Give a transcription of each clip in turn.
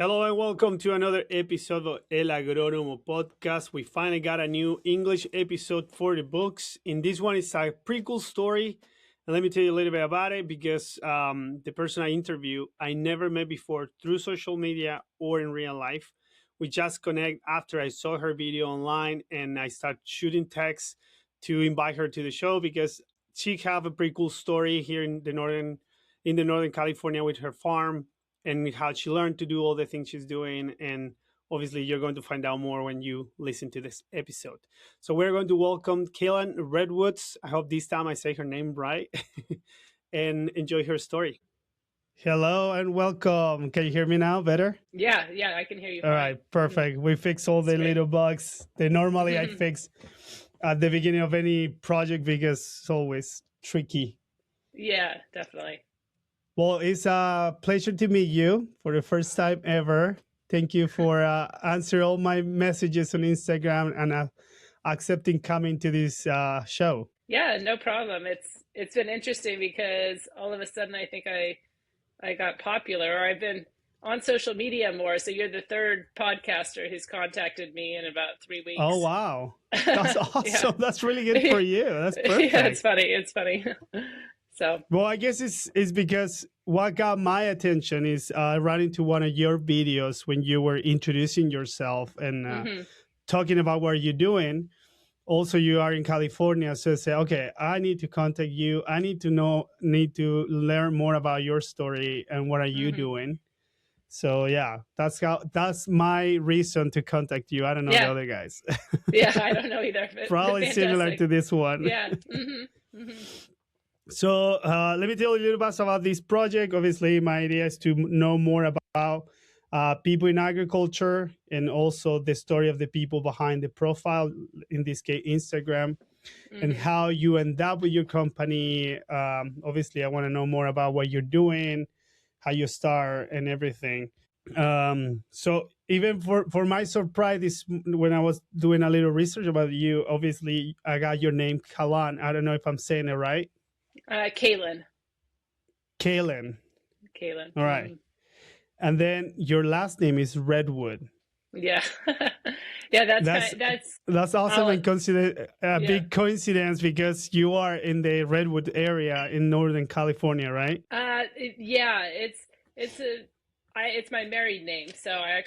Hello and welcome to another episode of El Agrónomo podcast. We finally got a new English episode for the books. In this one, it's a pretty cool story. And let me tell you a little bit about it because the person I interview, I never met before through social media or in real life. We just connect after I saw her video online and I start shooting texts to invite her to the show because she have a pretty cool story here in the northern California with her farm and how she learned to do all the things she's doing. And obviously, you're going to find out more when you listen to this episode. So we're going to welcome Kalan Redwoods. I hope this time I say her name right and enjoy her story. Hello and welcome. Can you hear me now better? Yeah, I can hear you All fine. right, perfect. We fix all the little bugs that normally I fix at the beginning of any project because it's always tricky. Yeah, definitely. Well, it's a pleasure to meet you for the first time ever. Thank you for answering all my messages on Instagram and accepting coming to this show. Yeah, no problem. It's been interesting because all of a sudden I think I got popular, or I've been on social media more. So you're the third podcaster who's contacted me in about 3 weeks. Oh, wow. That's awesome. Yeah. That's really good for you. That's perfect. Yeah, it's funny. It's funny. So, well, I guess it's because what got my attention is running into one of your videos when you were introducing yourself and talking about what you're doing. Also, you are in California, so say, okay, I need to contact you. I need to learn more about your story and what are you doing. So yeah, that's my reason to contact you. I don't know the other guys. Yeah, I don't know either. Probably similar to this one. Yeah. So let me tell you a little bit about this project. Obviously, my idea is to know more about people in agriculture and also the story of the people behind the profile, in this case, Instagram, and how you end up with your company. Obviously, I want to know more about what you're doing, how you start, and everything. So even for my surprise, when I was doing a little research about you, obviously, I got your name, Kalan. I don't know if I'm saying it right. Kalan. All right. And then your last name is Redwood. Yeah. Yeah, that's awesome and consider a big coincidence because you are in the Redwood area in Northern California, right? Yeah, it's my married name. So I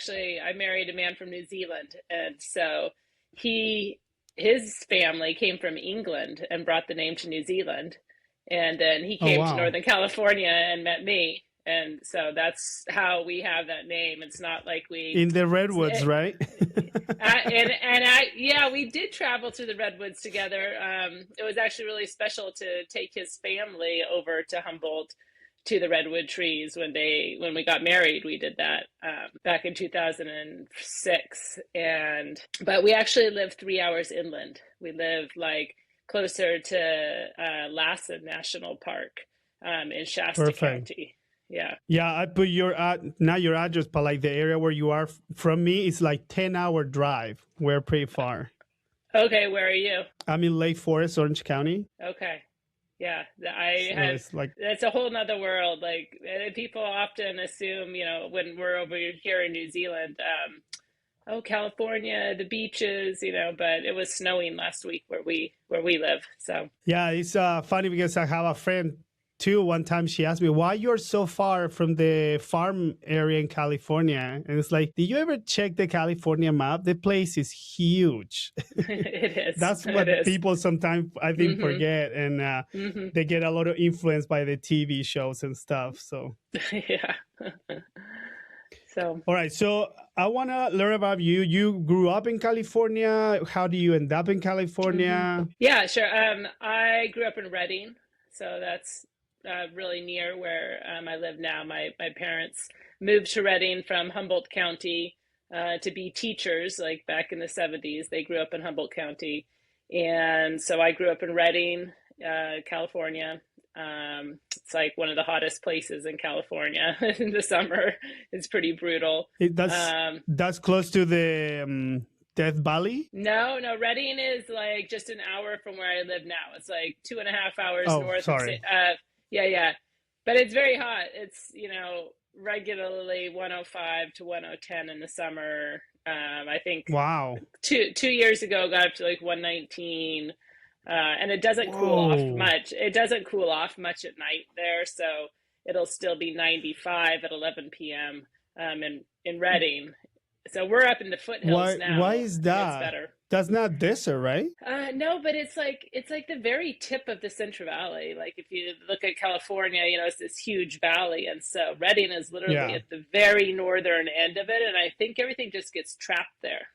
married a man from New Zealand, and so his family came from England and brought the name to New Zealand. And then he came to Northern California and met me. And so that's how we have that name. It's not like in the Redwoods, right? Yeah, we did travel through the Redwoods together. It was actually really special to take his family over to Humboldt to the redwood trees when we got married. We did that back in 2006. But we actually live 3 hours inland. We live closer to Lassen National Park in Shasta County. Yeah, I put not your address, but the area where you are from me is 10-hour drive. We're pretty far. Okay, where are you? I'm in Lake Forest, Orange County. Okay. Yeah, that's a whole nother world. People often assume, when we're over here in New Zealand, California, the beaches, but it was snowing last week where we live. So yeah, it's funny because I have a friend too. One time she asked me, why you're so far from the farm area in California? And it's like, did you ever check the California map? The place is huge. It is. That's what people sometimes, I think, forget. And they get a lot of influence by the TV shows and stuff. So yeah. All right. So I want to learn about you. You grew up in California. How do you end up in California? Yeah, sure. I grew up in Redding. So that's really near where I live now. My parents moved to Redding from Humboldt County to be teachers, back in the 70s. They grew up in Humboldt County. And so I grew up in Redding, California. It's one of the hottest places in California in the summer. It's pretty brutal. That's close to the Death Valley? No, Redding is just an hour from where I live now. It's 2.5 hours north. Sorry. Yeah. But it's very hot. It's, regularly 105 to 110 in the summer. I think Wow. two years ago got up to like 119, and it doesn't cool off Whoa. much. It doesn't cool off much at night there, so it'll still be 95 at 11 p.m. In Reading. So we're up in the foothills Why now. is It gets that? better. That's not desert, right? No, but it's like the very tip of the Central Valley. Like if you look at California, it's this huge valley, and so Redding is literally Yeah. at the very northern end of it, and I think everything just gets trapped there.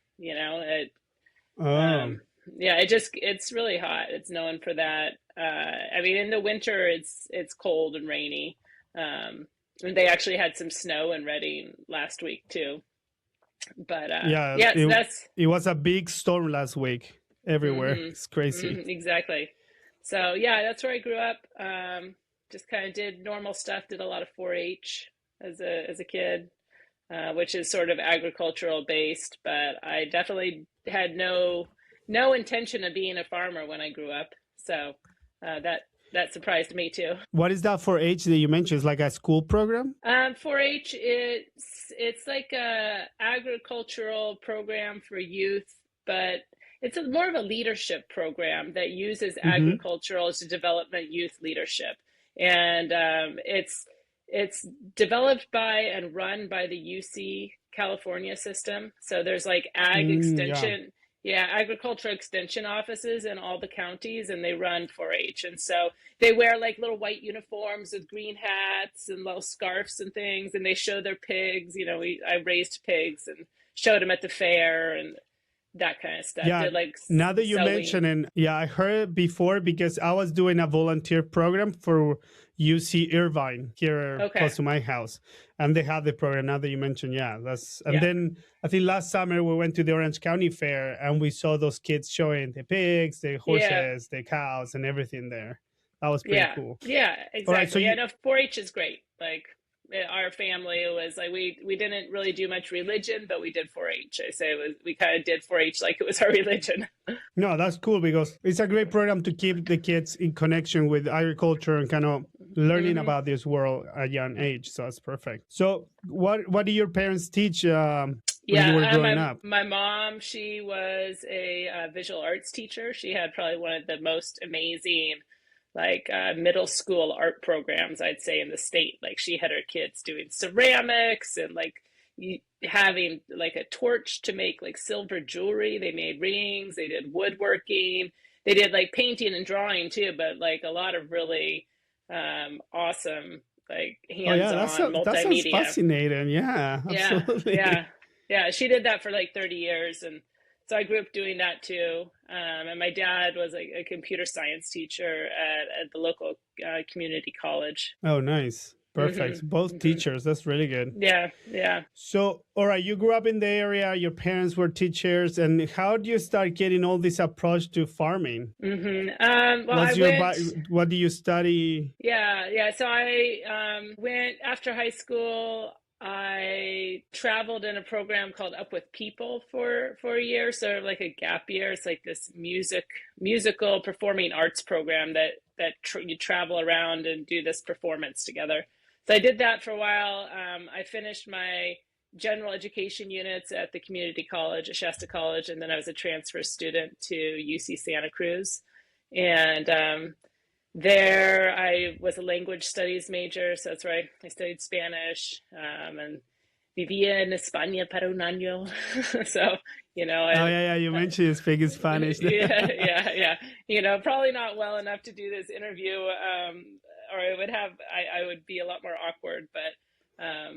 Oh. Um, yeah, it's really hot. It's known for that. I mean, in the winter, it's cold and rainy. And they actually had some snow in Redding last week too. But Yeah, yes, that's it was a big storm last week everywhere. hmm It's crazy. exactly. So yeah, that's where I grew up. Just kind of did normal stuff. Did a lot of 4-H as a kid, which is sort of agricultural based. But I definitely had no intention of being a farmer when I grew up. So that surprised me too. What is that for age that you mentioned? It's like a school program? 4-H, it's like a agricultural program for youth, but it's more of a leadership program that uses Mm-hmm. agricultural to development youth leadership, and it's developed by and run by the UC California system. So there's like ag Yeah. extension, yeah, agricultural extension offices in all the counties, and they run 4-H, and so they wear like little white uniforms with green hats and little scarves and things, and they show their pigs. I raised pigs and showed them at the fair and that kind of stuff. Yeah. Did like Now that you sewing. mention it, yeah, I heard it before because I was doing a volunteer program for UC Irvine here Okay. close to my house. And they have the program now that you mentioned. Yeah, and Yeah. then I think last summer we went to the Orange County Fair and we saw those kids showing the pigs, the Yeah. horses, the cows, and everything there. That was pretty Yeah. cool. Yeah. All right. So Exactly. Yeah. No, 4-H is great. Like our family was like we didn't really do much religion, but we did 4-H. I say we kind of did 4-H like it was our religion. no, that's cool because it's a great program to keep the kids in connection with agriculture and kind of learning hmm about this world at a young age. So that's perfect. So what did your parents teach when you were Yeah, growing up? my mom, she was a visual arts teacher. She had probably one of the most amazing like middle school art programs, I'd say, in the state. Like she had her kids doing ceramics and like having like a torch to make like silver jewelry. They made rings. They did woodworking. They did like painting and drawing too, but like a lot of really awesome like Oh yeah, hands-on that sounds multimedia. fascinating. Yeah, Yeah, absolutely. yeah, yeah. She did that for like 30 years. And so I grew up doing that too. And my dad was like a computer science teacher at the local community college. Oh, nice. hmm Perfect. Both hmm teachers. That's really good. Yeah, yeah. So, all right, you grew up in the area, your parents were teachers, and how do you start getting all this approach to farming? Well, I went. What do you study? Yeah, yeah. So I went after high school. I traveled in a program called Up with People for a year, sort of like a gap year. It's like this musical performing arts program that you travel around and do this performance together. So I did that for a while. I finished my general education units at the community college at Shasta College, and then I was a transfer student to UC Santa Cruz. And there, I was a language studies major, so that's where I studied Spanish, and vivía en España para un año. So, Oh, yeah, yeah, you mentioned you speak Spanish. yeah, yeah, yeah. Probably not well enough to do this interview, or I would be a lot more awkward, but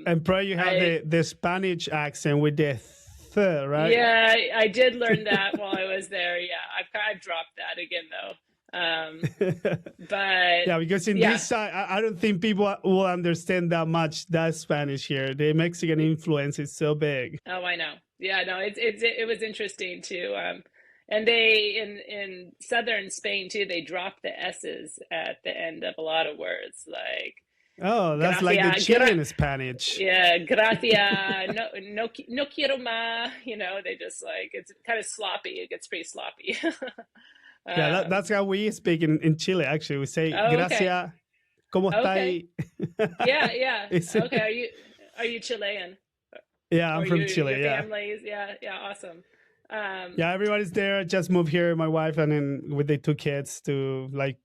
And probably you have the Spanish accent with the right? yeah, I did learn that while I was there. Yeah, I've dropped that again though. But Yeah, because in yeah. this side, I don't think people will understand that much that Spanish here. The Mexican influence is so big. Oh, I know. Yeah, no, it was interesting too. And they in southern Spain too, they drop the S's at the end of a lot of words, like Oh, that's like the gracia, Chilean Spanish. yeah, gracia, no quiero más. They just like it's kind of sloppy. It gets pretty sloppy. Yeah, um, that's how we speak in Chile, actually. We say, oh, okay, gracias, ¿cómo está okay. ahí? Yeah, yeah. It's- Okay. are you Chilean? Yeah, I'm Or from your Chile. Yeah. families? Yeah, yeah, awesome. Um, Yeah, everybody's there. Just moved here, my wife, and then with the two kids to like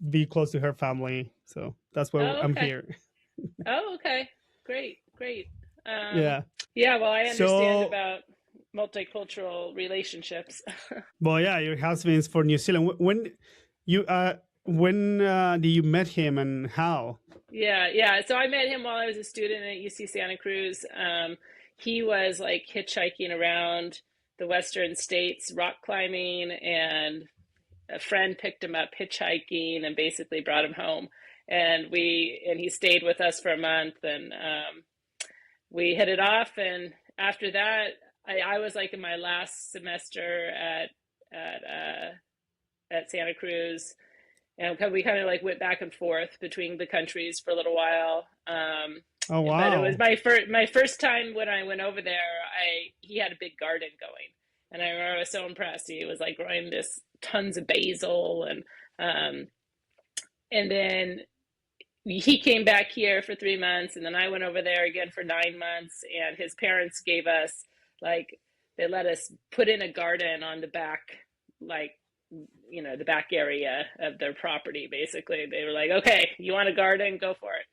be close to her family. So that's why oh, I'm okay. here. Oh, okay. Great, great. Um, Yeah. yeah, well, I understand So, about multicultural relationships. well, yeah, your husband's for New Zealand. You when did you met him and how? Yeah, yeah. So I met him while I was a student at UC Santa Cruz. He was like hitchhiking around the Western states, rock climbing, and a friend picked him up hitchhiking and basically brought him home. And he stayed with us for a month, and we hit it off. And after that, I was like in my last semester at at Santa Cruz, and we kind of like went back and forth between the countries for a little while. Oh But it was wow. my first time when I went over there. I He had a big garden going, and I remember I was so impressed. He was like growing this tons of basil, um, and then he came back here for 3 months, and then I went over there again for 9 months. And his parents gave us like they let us put in a garden on the back, like the back area of their property. Basically, they were like, "Okay, you want a garden? Go for it."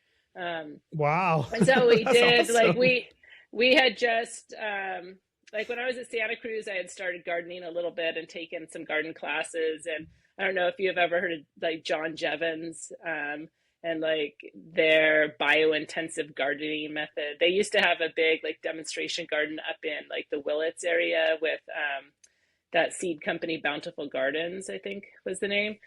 Wow. And so we That's did. Like awesome. we had just like when I was at Santa Cruz, I had started gardening a little bit and taken some garden classes. And I don't know if you've ever heard of like John Jevons, and like their biointensive gardening method. They used to have a big like demonstration garden up in like the Willits area with that seed company, Bountiful Gardens, I think was the name.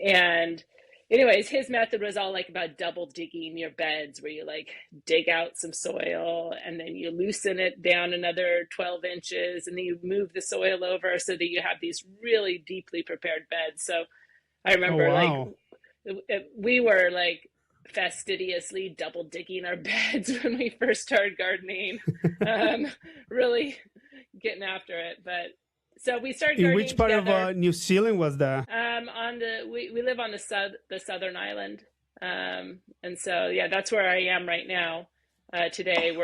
And anyways, his method was all like about double digging your beds, where you like dig out some soil and then you loosen it down another 12 inches, and then you move the soil over so that you have these really deeply prepared beds. So I Oh remember like wow. we were like fastidiously double digging our beds when we first started gardening, um, really getting after it. But so we started In which gardening part of together. New Zealand was that? On we live on the southern island, and so yeah, that's where I am right now. Today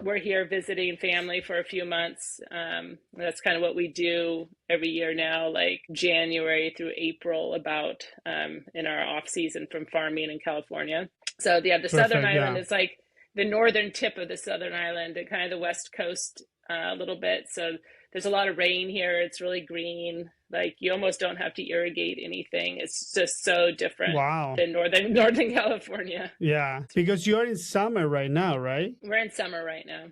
we're here visiting family for a few months. That's kind of what we do every year now, like January through April, about in our off season from farming in California. So yeah, the southern Perfect. island Yeah. is like the northern tip of the southern island and kind of the west coast a little bit. So there's a lot of rain here. It's really green. Like you almost don't have to irrigate anything. It's just so different Wow. than Northern California. Yeah. Because you're in summer right now, right? We're in summer right now.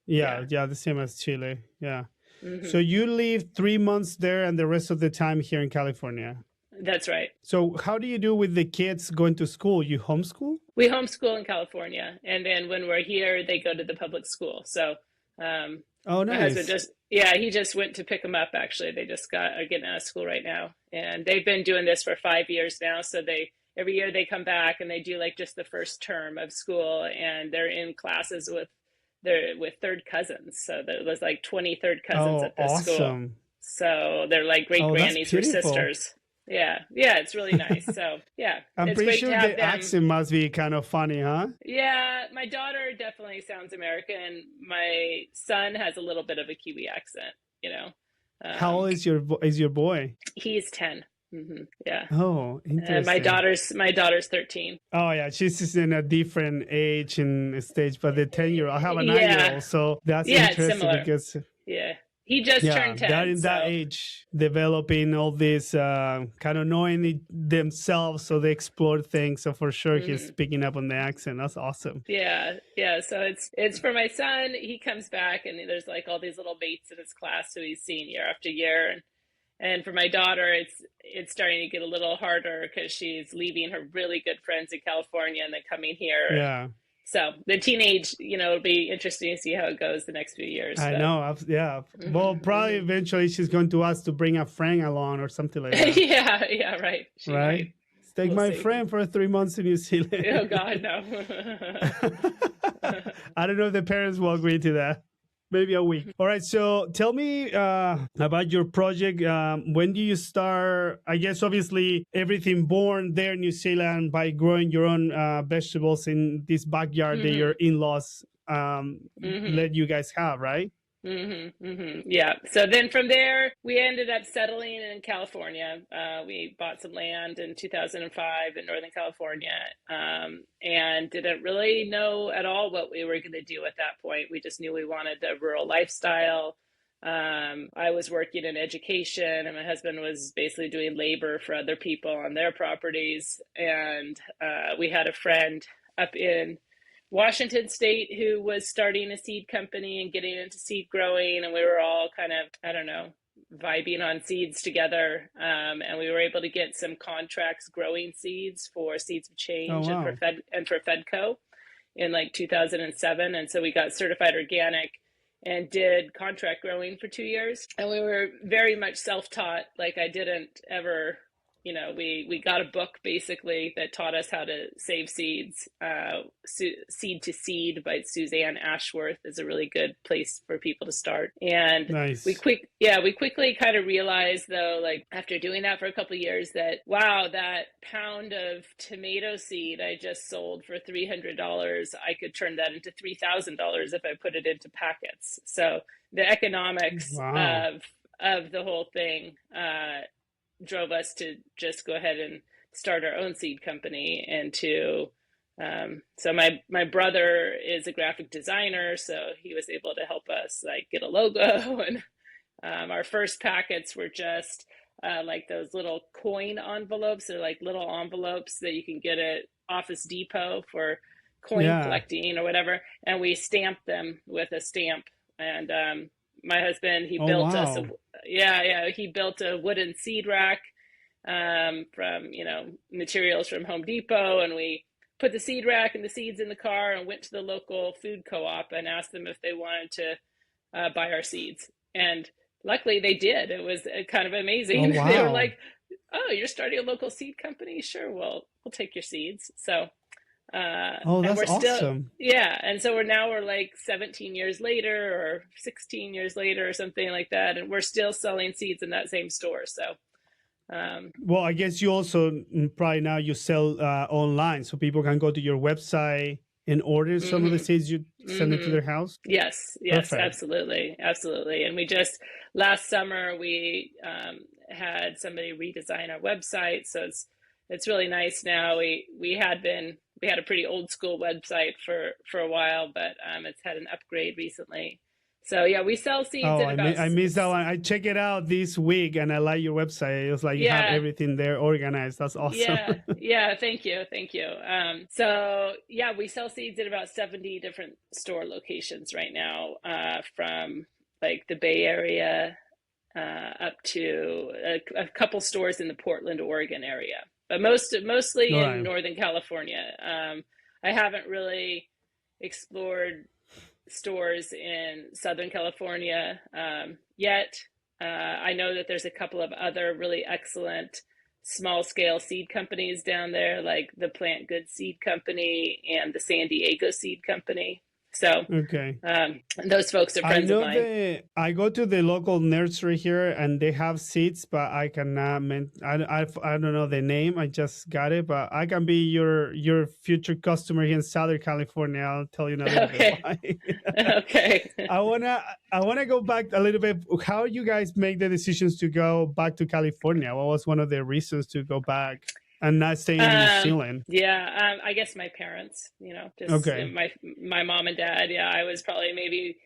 Yeah. Yeah. Yeah. The same as Chile. Yeah. So hmm you live 3 months there and the rest of the time here in California. That's right. So how do you do with the kids going to school? You homeschool? We homeschool in California, and then when we're here, they go to the public school. So um, Oh, my husband nice. just, yeah, he just went to pick them up. Actually, they just are getting out of school right now, and they've been doing this for 5 years now. So they every year they come back and they do like just the first term of school, and they're in classes with third cousins. So there was like 20 third cousins Oh, at this school. awesome. So they're like great Oh, that's grannies or beautiful. sisters. Yeah, yeah, it's really nice. So yeah, I'm it's pretty great to sure have the them. accent must be kind of funny, huh? Yeah, my daughter definitely sounds American. My son has a little bit of a Kiwi accent, you know. How Um, old is your boy? he's 10. Yeah. Oh, And interesting. my daughter's 13. Oh yeah, she's just in a different age and stage, but the 10-year-old, I have a 9 year Yeah. old, so that's Yeah, it's interesting similar. because Yeah. He just yeah, turned they're 10, in that so age, developing all this kind of knowing themselves, so they explore things. So for sure, he's mhm. picking up on the accent. That's awesome. Yeah, yeah. So it's for my son. He comes back and there's like all these little mates in his class who he's seen year after year. And for my daughter, it's starting to get a little harder because she's leaving her really good friends in California and then coming here. And Yeah, so the teenage, it'll be interesting to see how it goes the next few years. I But know. Yeah, well, probably hmm eventually she's going to ask to bring a friend along or something like that, yeah, yeah, right. She right? might. Let's take We'll my see. friend for 3 months in New Oh Zealand. God, no. I don't know if the parents will agree to that. Maybe a week. All right. So tell me about your project. When do you start? I guess obviously everything born there in New Zealand by growing your own vegetables in this backyard that hmm your in-laws Mm-hmm. let you guys have, right? Yeah. So then from there, we ended up settling in California. We bought some land in 2005 in Northern California, and didn't really know at all what we were going to do at that point. We just knew we wanted a rural lifestyle. I was working in education, and my husband was basically doing labor for other people on their properties. And we had a friend up in Washington State who was starting a seed company and getting into seed growing, and we were all kind of, I don't know, vibing on seeds together, and we were able to get some contracts growing seeds for Seeds of Oh, Change and wow. for Fedco in like 2007, and so we got certified organic and did contract growing for 2 years, and we were very much self-taught. Like I didn't ever, we got a book basically that taught us how to save seeds. Seed to Seed by Suzanne Ashworth is a really good place for people to start. And Nice. we quickly kind of realized though, like after doing that for a couple of years, that wow, that pound of tomato seed I just sold for $300, I could turn that into $3,000 if I put it into packets. So the economics Wow. of the whole thing drove us to just go ahead and start our own seed company. And to so my brother is a graphic designer, so he was able to help us like get a logo. And our first packets were just like those little coin envelopes. They're like little envelopes that you can get at Office Depot for coin Yeah. collecting or whatever, and we stamped them with a stamp. And my husband, he Oh, built us a, wow. he built a wooden seed rack from materials from Home Depot, and we put the seed rack and the seeds in the car and went to the local food co-op and asked them if they wanted to buy our seeds. And luckily they did. It was kind of Oh, amazing. They were wow. like, "Oh, you're starting a local seed company? Sure, we'll take your seeds." So Oh, and that's we're still, awesome. yeah, and so we're like 17 years later or 16 years later or something like that, and we're still selling seeds in that same store. So um, Well, I guess you also probably now you sell online, so people can go to your website and order some of the mhm, seeds you send it to mhm. their house. Yes, Perfect. absolutely, absolutely. And we just last summer we had somebody redesign our website, so it's really nice now. We had a pretty old school website for a while, but it's had an upgrade recently. So yeah, we sell seeds Oh, in about I missed that one. I check it out this week, and I like your website. It's like you have yeah. everything there organized. That's awesome. Yeah, thank you. So yeah, we sell seeds at about 70 different store locations right now, from like the Bay Area up to a couple stores in the Portland, Oregon area, but mostly All in right. Northern California. I haven't really explored stores in Southern California yet. I know that there's a couple of other really excellent small scale seed companies down there, like the Plant Good Seed Company and the San Diego Seed Company. So Okay. those folks are I friends of know mine. I go to the local nursery here and they have seeds, but I cannot. I don't know the name. I just got it, but I can be your future customer here in Southern California. I'll tell you in a little bit Okay, why. okay. I wanna I wanna go back a little bit. How you guys make the decisions to go back to California? What was one of the reasons to go back and not staying in New Zealand? Yeah, I guess my parents, just Okay. my mom and dad. Yeah, I was probably maybe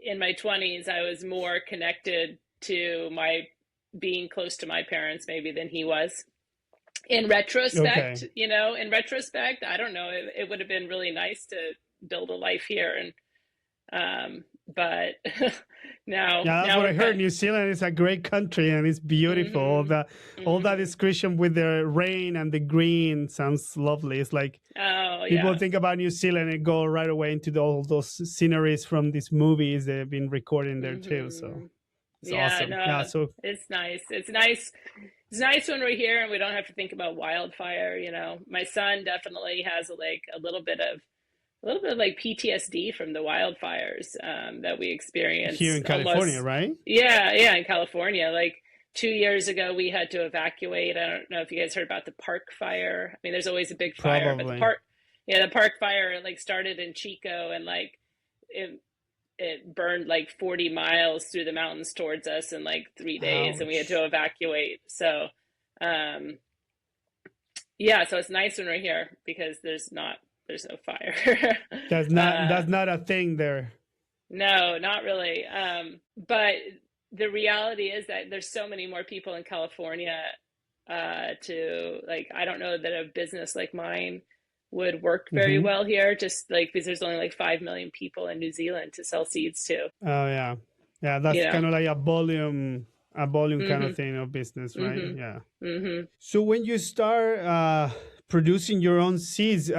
in my 20s. I was more connected to my being close to my parents maybe than he was. Okay. In retrospect, I don't know. It would have been really nice to build a life here, and but Yeah, that's now what we're I heard. kind New Zealand is a great country and it's of, beautiful. All that hmm. description with the rain and the green sounds lovely. It's like Oh people yeah. think about New Zealand and go right away into all those sceneries from these movies they've been recording there too. So Hmm. it's Yeah, awesome. Yeah. no, So it's nice. It's nice. It's nice when we're here and we don't have to think about wildfire. My son definitely has a little bit of like PTSD from the wildfires that we here experience in California, almost. right? Yeah, in California. Like 2 years ago, we had to evacuate. I don't know if you guys heard about the park fire. I mean, there's always a big fire, but Probably. Yeah, the park fire like started in Chico, and like it it burned like 40 miles through the mountains towards us in like 3 days, and we had to Ouch. evacuate. So um yeah, so it's nice when we're here because there's no fire. That's uh not a thing there. no, not really. But the reality is that there's so many more people in California, to like, I don't know that a business like mine would work very Hmm. well here, just like because there's only like 5 million people in New Zealand to sell seeds to, Oh yeah, yeah. That's you kind know. of like a volume kind of Mm-hmm. thing of business, right? Mm-hmm. Yeah. Mm-hmm. So when you start producing your own seeds,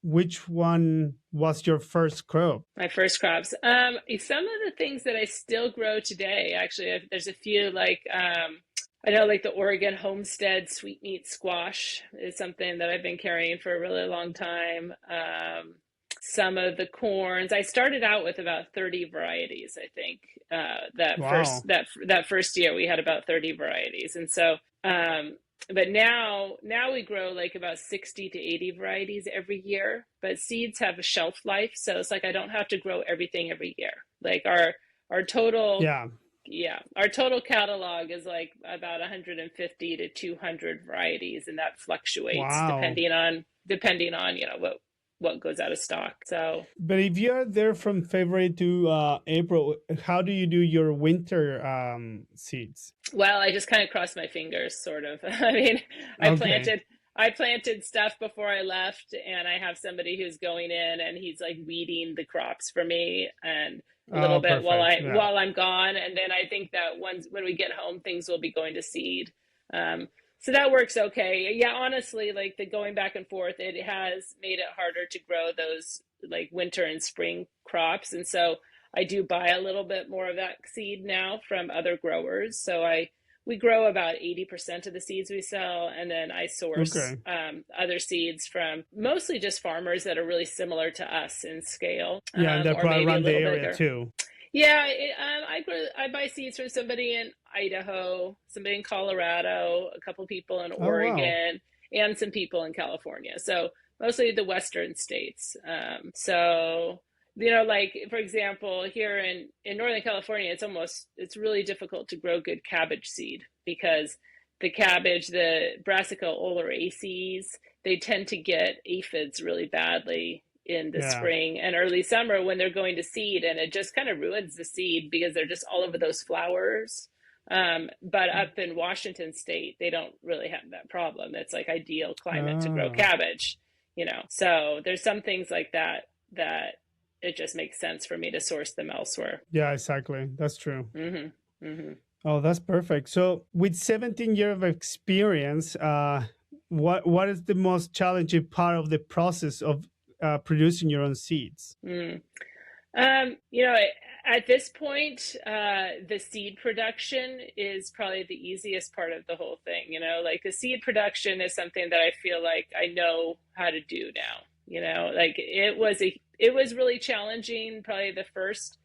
which one was your first crop? My first crops. Some of the things that I still grow today, actually, there's a few like, I know like the Oregon Homestead sweetmeat squash is something that I've been carrying for a really long time. Some of the corns. I started out with about 30 varieties, I think. Wow. That first year we had about 30 varieties. And so but now we grow like about 60 to 80 varieties every year, but seeds have a shelf life, so it's like I don't have to grow everything every year. Like our total, Yeah. yeah, our total catalog is like about 150 to 200 varieties, and that fluctuates Wow. depending on, what goes out of stock. So But if you're there from February to April, how do you do your winter seeds? well, I just kind of crossed my fingers, sort of. I mean, I Okay. planted I planted stuff before I left, and I have somebody who's going in and he's like weeding the crops for me and a little Oh, bit while perfect. I Yeah. while I'm gone, and then I think that once when we get home, things will be going to seed. So that works okay. Yeah, honestly, like the going back and forth, it has made it harder to grow those like winter and spring crops, and so I do buy a little bit more of that seed now from other growers. So we grow about 80% of the seeds we sell, and then I source Okay. other seeds from mostly just farmers that are really similar to us in scale, Yeah, and they're or probably maybe a around the little area bigger. too. Yeah, I buy seeds from somebody in Idaho, somebody in Colorado, a couple people in Oh, wow. Oregon, and some people in California. So mostly the western states. So like for example, here in Northern California, it's really difficult to grow good cabbage seed because the Brassica oleracea, they tend to get aphids really badly in the Yeah. spring and early summer when they're going to seed, and it just kind of ruins the seed because they're just all over those flowers. But up in Washington State, they don't really have that problem. It's like ideal climate to grow Oh, cabbage. So there's some things like that it just makes sense for me to source them elsewhere. yeah, exactly. That's true. Mm-hmm. Mm-hmm. Oh, that's perfect. So, with 17 years of experience, what is the most challenging part of the process of producing your own seeds? Mm. You know, at this point, the seed production is probably the easiest part of the whole thing. Like the seed production is something that I feel like I know how to do now. Like it was really challenging, probably the first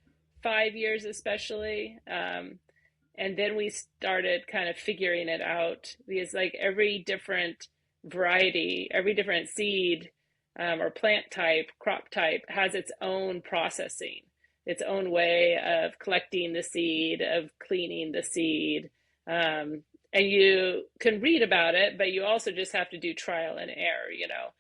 5 years, especially. And then we started kind of figuring it out because like every different variety, every different seed, or plant type, crop type has its own processing, its own way of collecting the seed, of cleaning the seed. And you can read about it, but you also just have to do trial and error.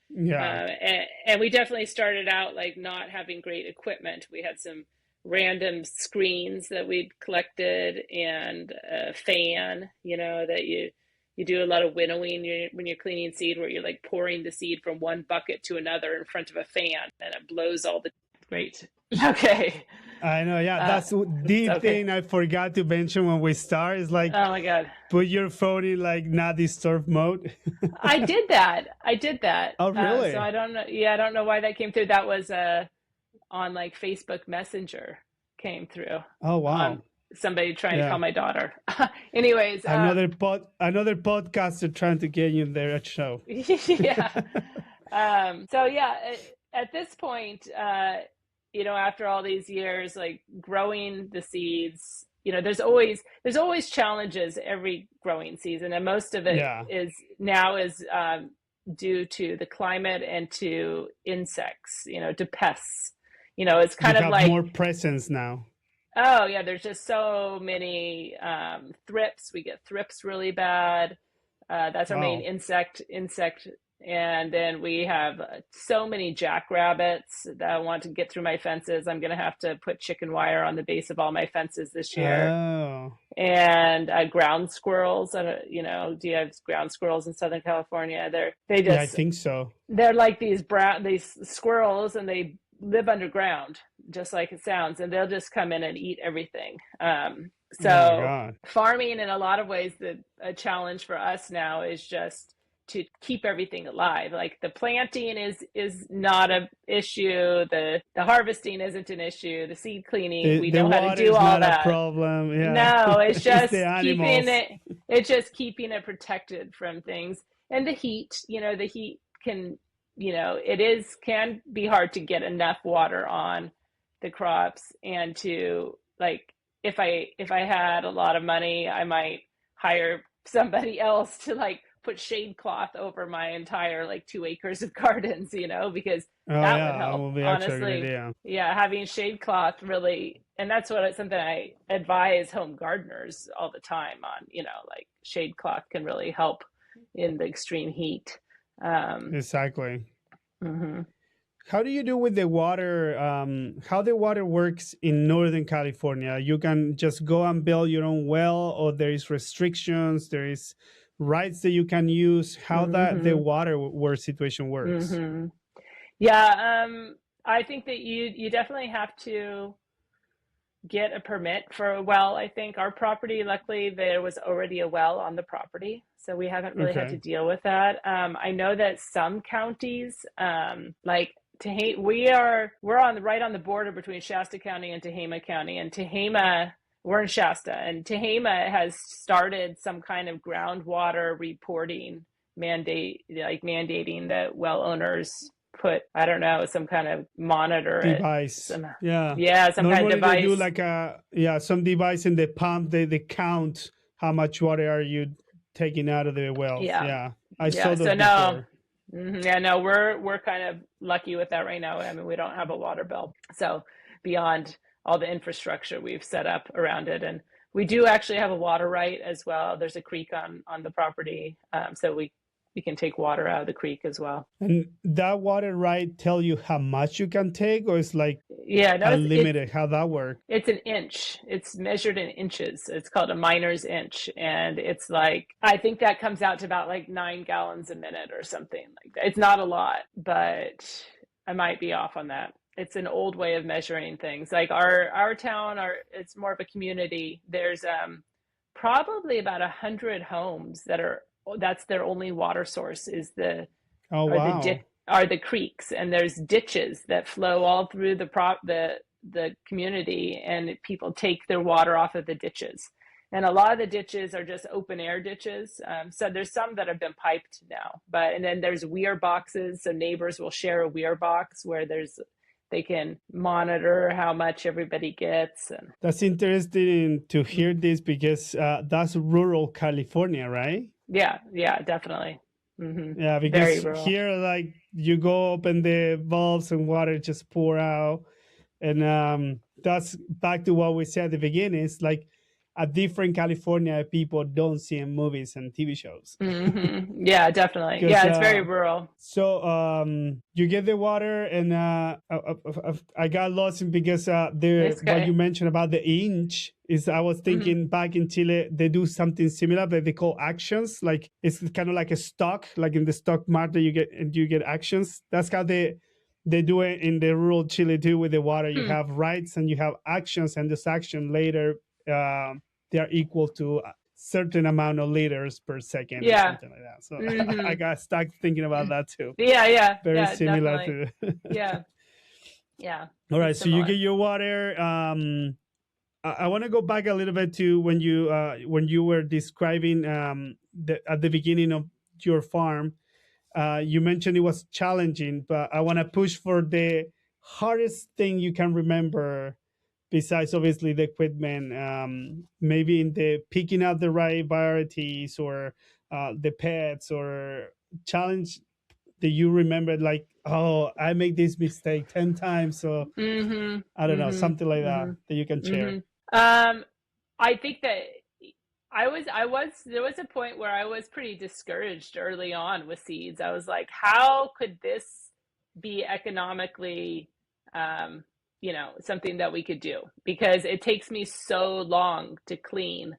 Yeah. And we definitely started out like not having great equipment. We had some random screens that we'd collected and a fan, that you do a lot of winnowing when you're cleaning seed, where you're like pouring the seed from one bucket to another in front of a fan, and it blows all the great. Okay. I know. Yeah, uh that's the okay. thing I forgot to mention when we start. Is like Oh my god. put your phone in like not disturb mode. I did that. Oh, So really? I don't know. Yeah, I don't know why that came through. That was on like Facebook Messenger came through Oh, on wow. somebody trying to call Yeah. my daughter. Anyways, Another podcaster trying to get you in their show. yeah. So yeah, at this point, after all these years, like growing the seeds, there's always challenges every growing season, and most of it Yeah. is now is due to the climate and to insects, to pests. It's You kind of have like, more presence now. oh yeah, there's just so many thrips. We get thrips really bad. That's our main Wow. insect. And then we have so many jackrabbits that want to get through my fences. I'm going to have to put chicken wire on the base of all my fences this year. Oh. And ground squirrels. Do you have ground squirrels in Southern California? Yeah, I think so. They're like these squirrels, and they live underground, just like it sounds, and they'll just come in and eat everything. Oh my So God. farming, in a lot of ways, a challenge for us now is just to keep everything alive. Like the planting is not a issue. The harvesting isn't an issue. The seed cleaning, we The know how to water do is all not a that. problem. Yeah. No, it's It's the just keeping animals. it. It's just keeping it protected from things. And the heat, the heat can, can be hard to get enough water on the crops. And to, like, if I had a lot of money, I might hire somebody else to, like, put shade cloth over my entire, like, 2 acres of gardens, because Oh that would yeah, that help, will be actually a good honestly. idea. Yeah, having shade cloth really, and that's something I advise home gardeners all the time on, like, shade cloth can really help in the extreme heat. Um, Exactly. mhm. How do you do with the water? How the water works in Northern California? You can just go and build your own well, or there is restrictions. There is rights that you can use. How that the Mhm. water work situation works? Mhm. Yeah, I think that you definitely have to get a permit for a well. I think our property, luckily, there was already a well on the property, so we haven't really had to Okay. deal with that. I know that some counties, like Tehama, we're right on the border between Shasta County and Tehama County, and Tehama. We're in Shasta, and Tehama has started some kind of groundwater reporting mandate, like mandating that well owners put, I don't know, some kind of monitor it, Device. some, Yeah. yeah, some kind of Normally they do device. like some device in the pump. They count how much water are you taking out of the wells. Yeah, Yeah. I saw yeah. So those no, before. yeah, no, we're kind of lucky with that right now. I mean, we don't have a water bill, so beyond all the infrastructure we've set up around it, and we do actually have a water right as well. There's a creek on the property, so we can take water out of the creek as well. And that water right tell you how much you can take, or it's like Yeah, no, unlimited? How that work? it's an inch. It's measured in inches. It's called a miner's inch. And it's like, I think that comes out to about like 9 gallons a minute or something like that. It's not a lot, but I might be off on that. It's an old way of measuring things. Like our town, it's more of a community. There's probably about 100 homes that's their only water source is Oh are the wow. are the creeks, and there's ditches that flow all through the community, and people take their water off of the ditches. And a lot of the ditches are just open air ditches. So there's some that have been piped now, and then there's weir boxes. So neighbors will share a weir box where they can monitor how much everybody gets. And That's interesting to hear this because that's rural California, right? yeah, yeah, definitely. Yeah, Very because rural. here, like, you go open the valves and water just pour out. And that's back to what we said at the beginning. It's like a different California people don't see in movies and TV shows. Yeah, definitely. Because Yeah, it's very rural. so you get the water, and I got lost in because the It's what you okay. mentioned about the inch is I was Hmm. thinking back in Chile they do something similar, but they call actions. Like it's kind of like a stock, like in the stock market you get actions. That's how they do it in the rural Chile too with the water. You Hmm. have rights and you have actions, and this action later they are equal to certain amount of liters per second or Yeah. something like that. So I Hmm. got stuck thinking about that too. Yeah, yeah, Very yeah, similar definitely. to. Yeah, yeah, All right, it's so you get similar. your water. I want to go back a little bit to when you were describing at the beginning of your farm. You mentioned it was challenging, but I want to push for the hardest thing you can remember, besides obviously the equipment. Maybe in the picking out the right varieties, or the pets, or challenge. that you remember, like, oh, I make this mistake 10 times, so Mm-hmm. I don't know, Mm-hmm. something like Mm-hmm. that you can Mm-hmm. share. I think that there was a point where I was pretty discouraged early on with seeds. I was like, how could this be economically, um, something that we could do? Because it takes me so long to clean,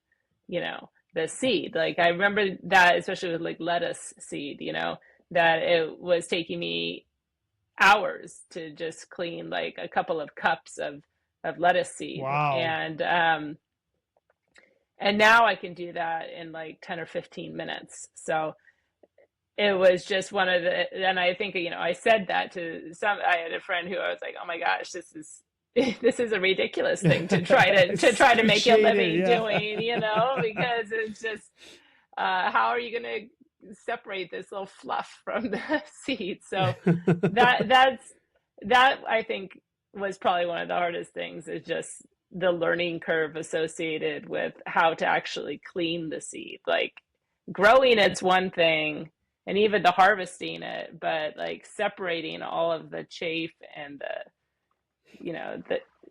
the seed. Like I remember that, especially with like lettuce seed, that it was taking me hours to just clean like a couple of cups of lettuce seed. Wow. And now I can do that in like 10 or 15 minutes. So it was just one of the, and I think, I said that to I had a friend who I was like, oh my gosh, this is a ridiculous thing to try It's to make a appreciated, living yeah. doing, because it's just, how are you going to separate this little fluff from the seed? So that, that's, that I think was probably one of the hardest things, is just the learning curve associated with how to actually clean the seed. Like growing it's one thing, and even the harvesting it, but like separating all of the chaff and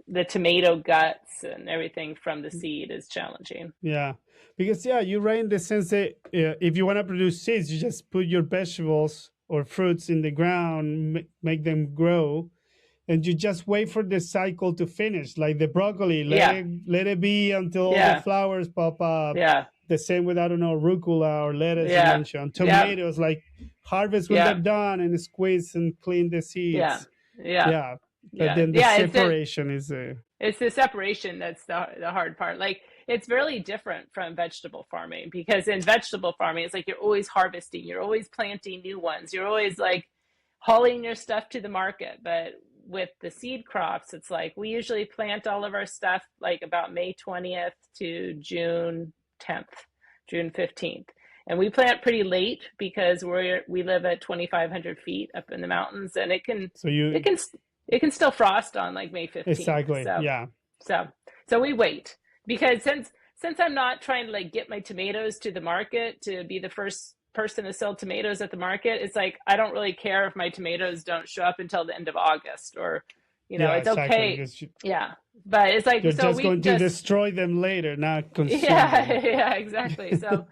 the tomato guts and everything from the seed is challenging. Yeah, because yeah, you're right in the sense that if you want to produce seeds, you just put your vegetables or fruits in the ground, make them grow, and you just wait for the cycle to finish. Like the broccoli, Yeah, let it be until all the yeah, flowers pop up. yeah, The same with, I don't know, rucola or lettuce you yeah, mentioned. yeah, Tomatoes, like harvest when they're yeah, done and squeeze and clean the yeah, seeds. yeah, Yeah, but yeah, then the yeah. separation is It's the separation that's the hard part. Like it's really different from vegetable farming, because in vegetable farming, it's like you're always harvesting, you're always planting new ones, you're always like hauling your stuff to the market. But with the seed crops, it's like we usually plant all of our stuff like about May 20th to June 10th, June 15th. And we plant pretty late because we live at 2,500 feet up in the mountains, and so it you can it can still frost on like May 15th. exactly, yeah. So so we wait, because since I'm not trying to like get my tomatoes to the market to be the first person to sell tomatoes at the market, it's like I don't really care if my tomatoes don't show up until the end of August, or Yeah, it's exactly. okay. Because Yeah. But it's like, you're so just we going to just, destroy them later, not consume yeah, them. yeah, exactly. So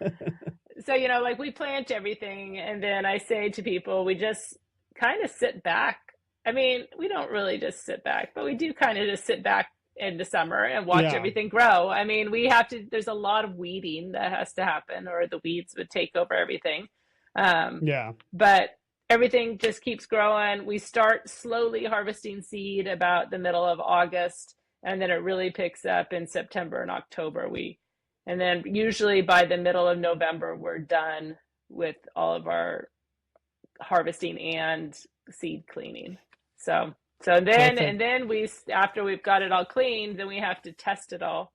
like we plant everything, and then I say to people, we just kind of sit back. I mean, we don't really just sit back, but we do kind of just sit back in the summer and watch Yeah, everything grow. I mean, we have to, there's a lot of weeding that has to happen, or the weeds would take over everything. Um, yeah. but everything just keeps growing. We start slowly harvesting seed about the middle of August, and then it really picks up in September and October. And then usually by the middle of November, we're done with all of our harvesting and seed cleaning. So then, Perfect. and then after we've got it all cleaned, then we have to test it all,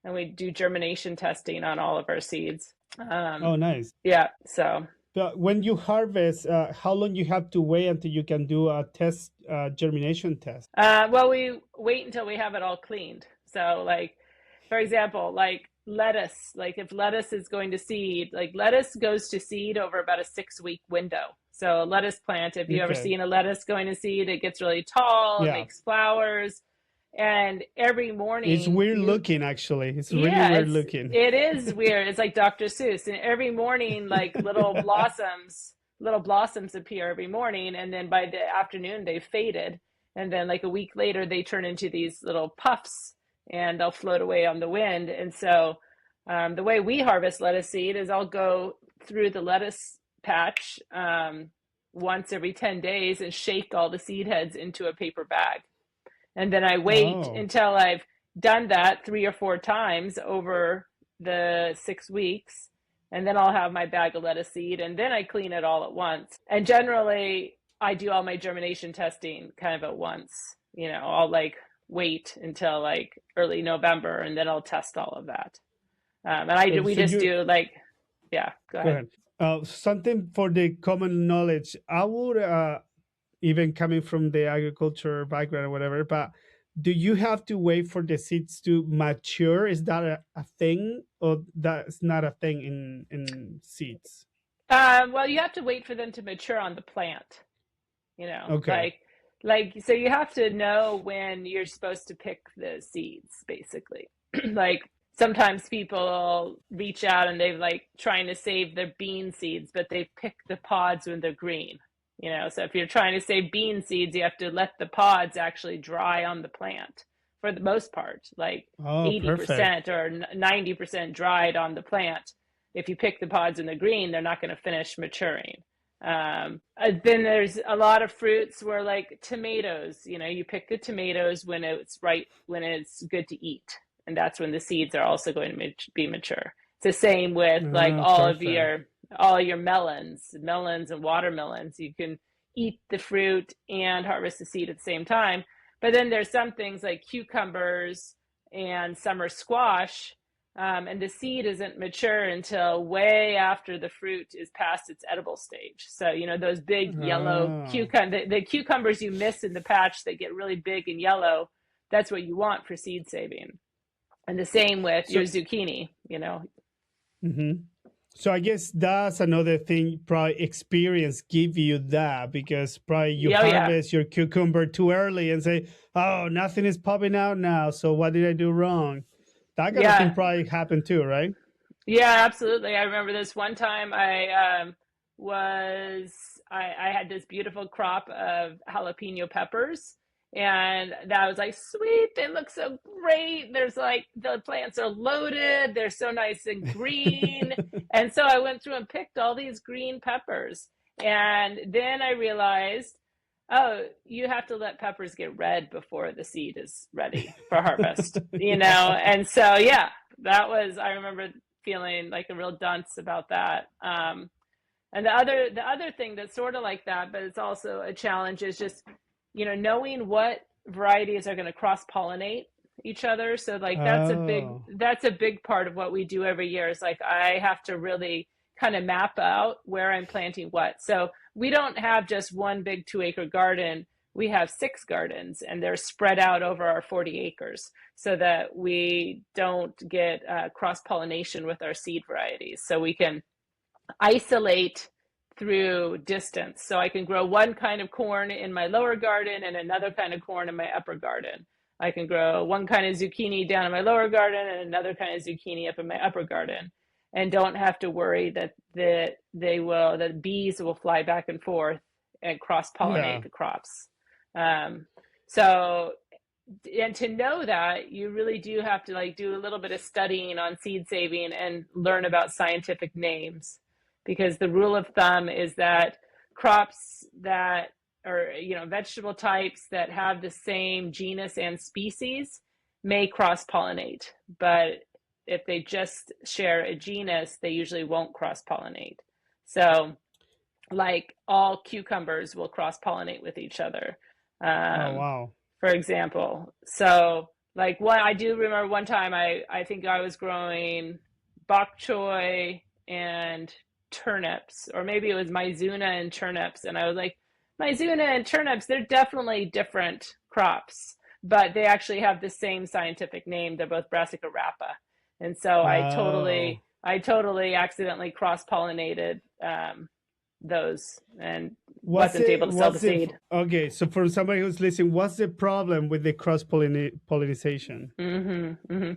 and we do germination testing on all of our seeds. Oh, nice. Yeah. So, But when you harvest, how long you have to wait until you can do a test, germination test? well, we wait until we have it all cleaned. So, like, for example, like lettuce, like if lettuce is going to seed, like lettuce goes to seed over about a 6 week window. So a lettuce plant, if you ever Okay. seen a lettuce going to seed, it gets really tall, it Yeah. makes flowers, and every It's morning weird you, looking, actually. It's really yeah, weird looking. it is weird. It's like Dr. Seuss, and every morning, like little blossoms appear every morning, and then by the afternoon they've faded, and then like a week later they turn into these little puffs, and they'll float away on the wind. And so, the way we harvest lettuce seed is I'll go through the lettuce patch, once every 10 days and shake all the seed heads into a paper bag. And then I wait Oh. until I've done that 3 or 4 times over the 6 weeks. And then I'll have my bag of lettuce seed, and then I clean it all at once. And generally, I do all my germination testing kind of at once. I'll like wait until like early November, and then I'll test all of that. We So just you do like, yeah, go go ahead. ahead. Something for the common knowledge. I would, even coming from the agriculture background or whatever, but do you have to wait for the seeds to mature? Is that a thing, or that's not a thing in seeds? Well, you have to wait for them to mature on the plant, Okay. so you have to know when you're supposed to pick the seeds, basically. Like sometimes people reach out and they've like trying to save their bean seeds, but they pick the pods when they're green. So if you're trying to save bean seeds, you have to let the pods actually dry on the plant for the most part, like Oh, perfect. 80% or 90% dried on the plant. If you pick the pods in the green, they're not going to finish maturing. Then there's a lot of fruits where like tomatoes, you pick the tomatoes when it's right, when it's good to eat. And that's when the seeds are also going to be mature. It's the same with like Oh, perfect. all your melons and watermelons. You can eat the fruit and harvest the seed at the same time. But then there's some things like cucumbers and summer squash, and the seed isn't mature until way after the fruit is past its edible stage. So, those big yellow Oh. the cucumbers you miss in the patch that get really big and yellow, that's what you want for seed saving. And the same with your So, zucchini. mhm. So I guess that's another thing. Probably experience give you that because probably you Oh, yeah. harvest your cucumber too early and say, "Oh, nothing is popping out now. So what did I do wrong?" That kind of thing Yeah. probably happened too, right? Yeah, absolutely. I remember this one time was I had this beautiful crop of jalapeno peppers, and that was like, sweet, they look so great. There's like the plants are loaded, they're so nice and green. And so I went through and picked all these green peppers. And then I realized, oh, you have to let peppers get red before the seed is ready for harvest. Yeah. And so yeah, I remember feeling like a real dunce about that. And the other thing that's sort of like that, but it's also a challenge, is just knowing what varieties are going to cross pollinate each other. So like Oh. that's a big part of what we do every year. Is like I have to really kind of map out where I'm planting what. So we don't have just one big 2-acre garden. We have 6 gardens, and they're spread out over our 40 acres so that we don't get cross pollination with our seed varieties. So we can isolate through distance. So I can grow one kind of corn in my lower garden and another kind of corn in my upper garden. I can grow one kind of zucchini down in my lower garden and another kind of zucchini up in my upper garden, and don't have to worry that bees will fly back and forth and cross Yeah. pollinate the crops. Um, so and to know that, you really do have to like do a little bit of studying on seed saving and learn about scientific names, because the rule of thumb is that crops that or vegetable types that have the same genus and species may cross pollinate, but if they just share a genus, they usually won't cross pollinate. So like all cucumbers will cross pollinate with each other, Oh, um, wow. for example. So like I do remember one time I think I was growing bok choy and turnips, or maybe it was Mizuna and turnips, and I was like, Mizuna and turnips, they're definitely different crops, but they actually have the same scientific name. They're both Brassica rapa. And so Oh. I totally accidentally cross pollinated those and What's wasn't able it? to sell the What's it? seed. Okay, so for somebody who's listening, what's the problem with the cross pollination? Mm-hmm, mm-hmm.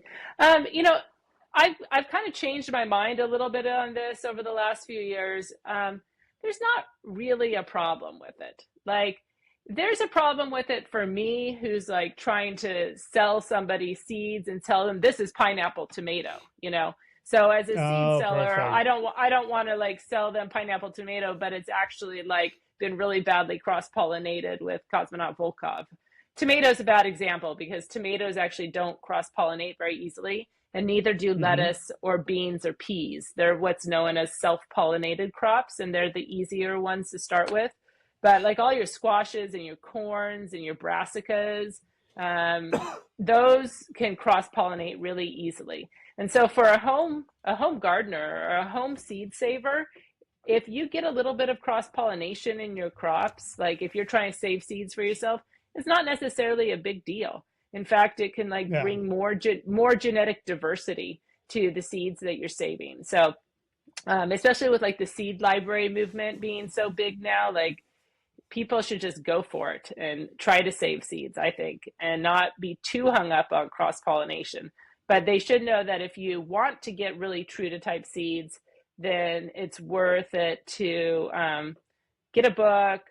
I've kind of changed my mind a little bit on this over the last few years. There's not really a problem with it. Like, there's a problem with it for me, who's like trying to sell somebody seeds and tell them this is pineapple tomato. So as a seed Oh, seller, perfect. I don't want to like sell them pineapple tomato, but it's actually like been really badly cross pollinated with Cosmonaut Volkov. Tomatoes a bad example, because tomatoes actually don't cross pollinate very easily, and neither do Mm-hmm. lettuce or beans or peas. They're what's known as self pollinated crops, and they're the easier ones to start with. But like all your squashes and your corns and your brassicas, um, those can cross pollinate really easily. And so for a home gardener or a home seed saver, if you get a little bit of cross pollination in your crops, like if you're trying to save seeds for yourself, it's not necessarily a big deal. In fact, it can like Yeah. bring more genetic diversity to the seeds that you're saving. So especially with like the seed library movement being so big now. Like people should just go for it and try to save seeds, I think, and not be too hung up on cross pollination. But they should know that if you want to get really true to type seeds, then it's worth it to get a book,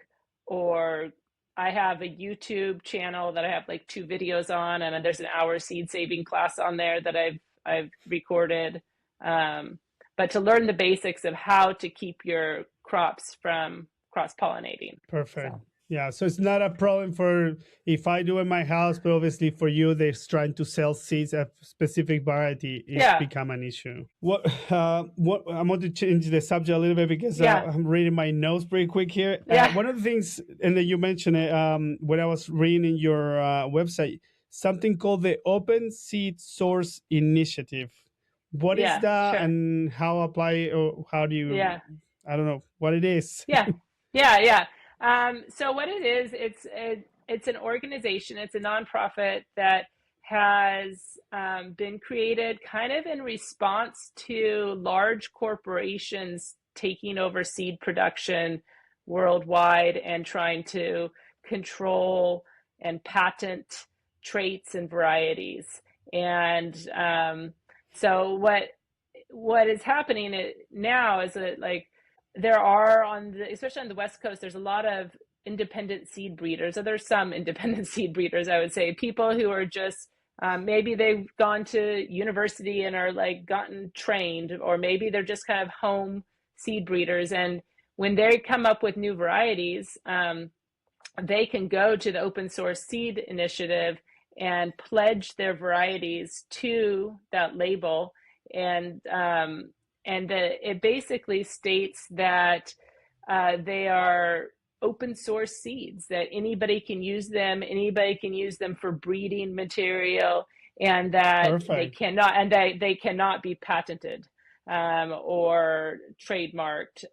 or I have a YouTube channel that I have like 2 videos on, and there's an hour seed saving class on there that I've recorded. But to learn the basics of how to keep your crops from cross pollinating. Perfect. So Yeah, so it's not a problem for if I do in my house, but obviously for you, they're trying to sell seeds of specific variety is yeah, become an issue. What I'm going to change the subject a little bit because yeah, I'm reading my notes pretty quick here. yeah, One of the things, and then you mentioned it when I was reading in your website, something called the Open Seed Source Initiative. What is yeah, that, sure. and how apply, or how do you? Yeah, I don't know what it is. yeah, yeah, yeah. So what it is, it's an organization, it's a nonprofit that has been created kind of in response to large corporations taking over seed production worldwide and trying to control and patent traits and varieties. And so what is happening now is that like there are especially on the West Coast, there's a lot of independent seed breeders. So there's some independent seed breeders, I would say, people who are just maybe they've gone to university and are like gotten trained, or maybe they're just kind of home seed breeders. And when they come up with new varieties, they can go to the Open Source Seed Initiative and pledge their varieties to that label. And it basically states that they are open source seeds, that anybody can use them for breeding material, and that Perfect. they cannot be patented or trademarked.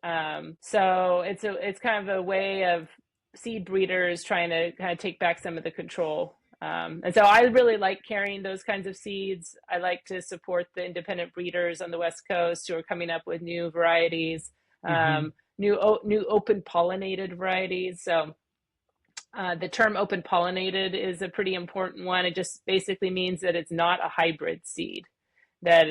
So it's kind of a way of seed breeders trying to kind of take back some of the control. And so I really like carrying those kinds of seeds. I like to support the independent breeders on the West Coast who are coming up with new varieties, Mm-hmm. new open pollinated varieties. So the term open pollinated is a pretty important one. It just basically means that it's not a hybrid seed, that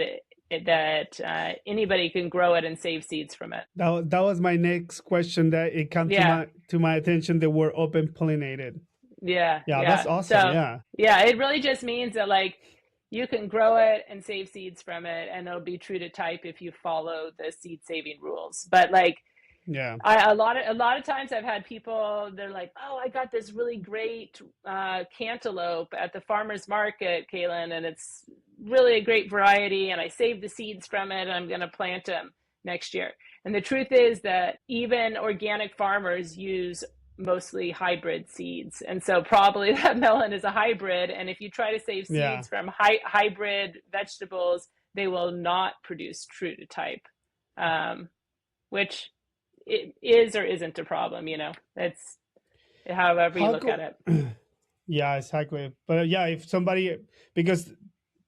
anybody can grow it and save seeds from it. That was my next question. That it come Yeah, to my attention. The word open pollinated. yeah, Yeah, that's yeah. awesome. So Yeah, yeah, it really just means that like you can grow it and save seeds from it, and it'll be true to type if you follow the seed saving rules. But like yeah, a lot of times I've had people, they're like, oh, I got this really great cantaloupe at the farmer's market, Kalan, and it's really a great variety, and I saved the seeds from it, and I'm going to plant them next year. And the truth is that even organic farmers use mostly hybrid seeds, and so probably that melon is a hybrid. And if you try to save yeah. seeds from hybrid vegetables, they will not produce true to type, which it is or isn't a problem. It's however you How look at go? it. Yeah, exactly. But yeah, if somebody, because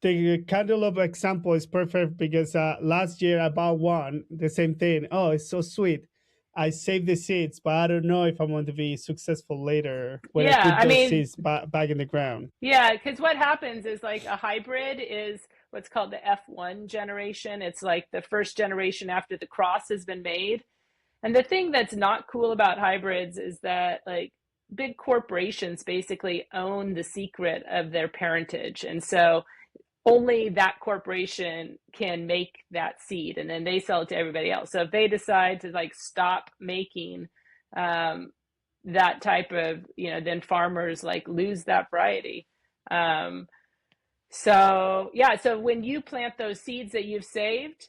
the cantaloupe example is perfect because last year I bought one, the same thing. Oh, it's so sweet. I saved the seeds, but I don't know if I'm going to be successful later when I Yeah, put I those mean, seeds back in the ground. yeah, because what happens is like a hybrid is what's called the F1 generation. It's like the first generation after the cross has been made. And the thing that's not cool about hybrids is that like big corporations basically own the secret of their parentage. And so only that corporation can make that seed, and then they sell it to everybody else. So if they decide to like stop making that type of, then farmers like lose that variety. Um, so yeah, so when you plant those seeds that you've saved,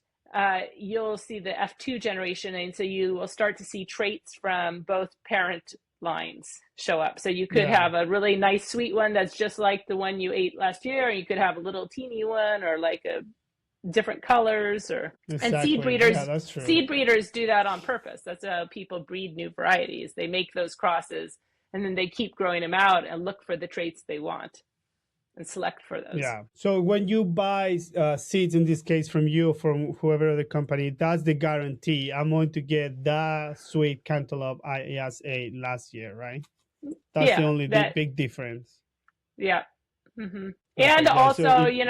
you'll see the F2 generation, and so you will start to see traits from both parent lines show up. So you could Yeah, have a really nice sweet one that's just like the one you ate last year, or you could have a little teeny one, or like a different colors, or and exactly. Yeah, that's true. seed breeders do that on purpose. That's how people breed new varieties. They make those crosses, and then they keep growing them out and look for the traits they want. and select for those. Yeah. So when you buy seeds, in this case from you, from whoever other company, that's the guarantee. I'm going to get that sweet cantaloupe ISA last year, right? That's the Yeah, only that big difference. yeah. hmm Okay, And yeah. So also, if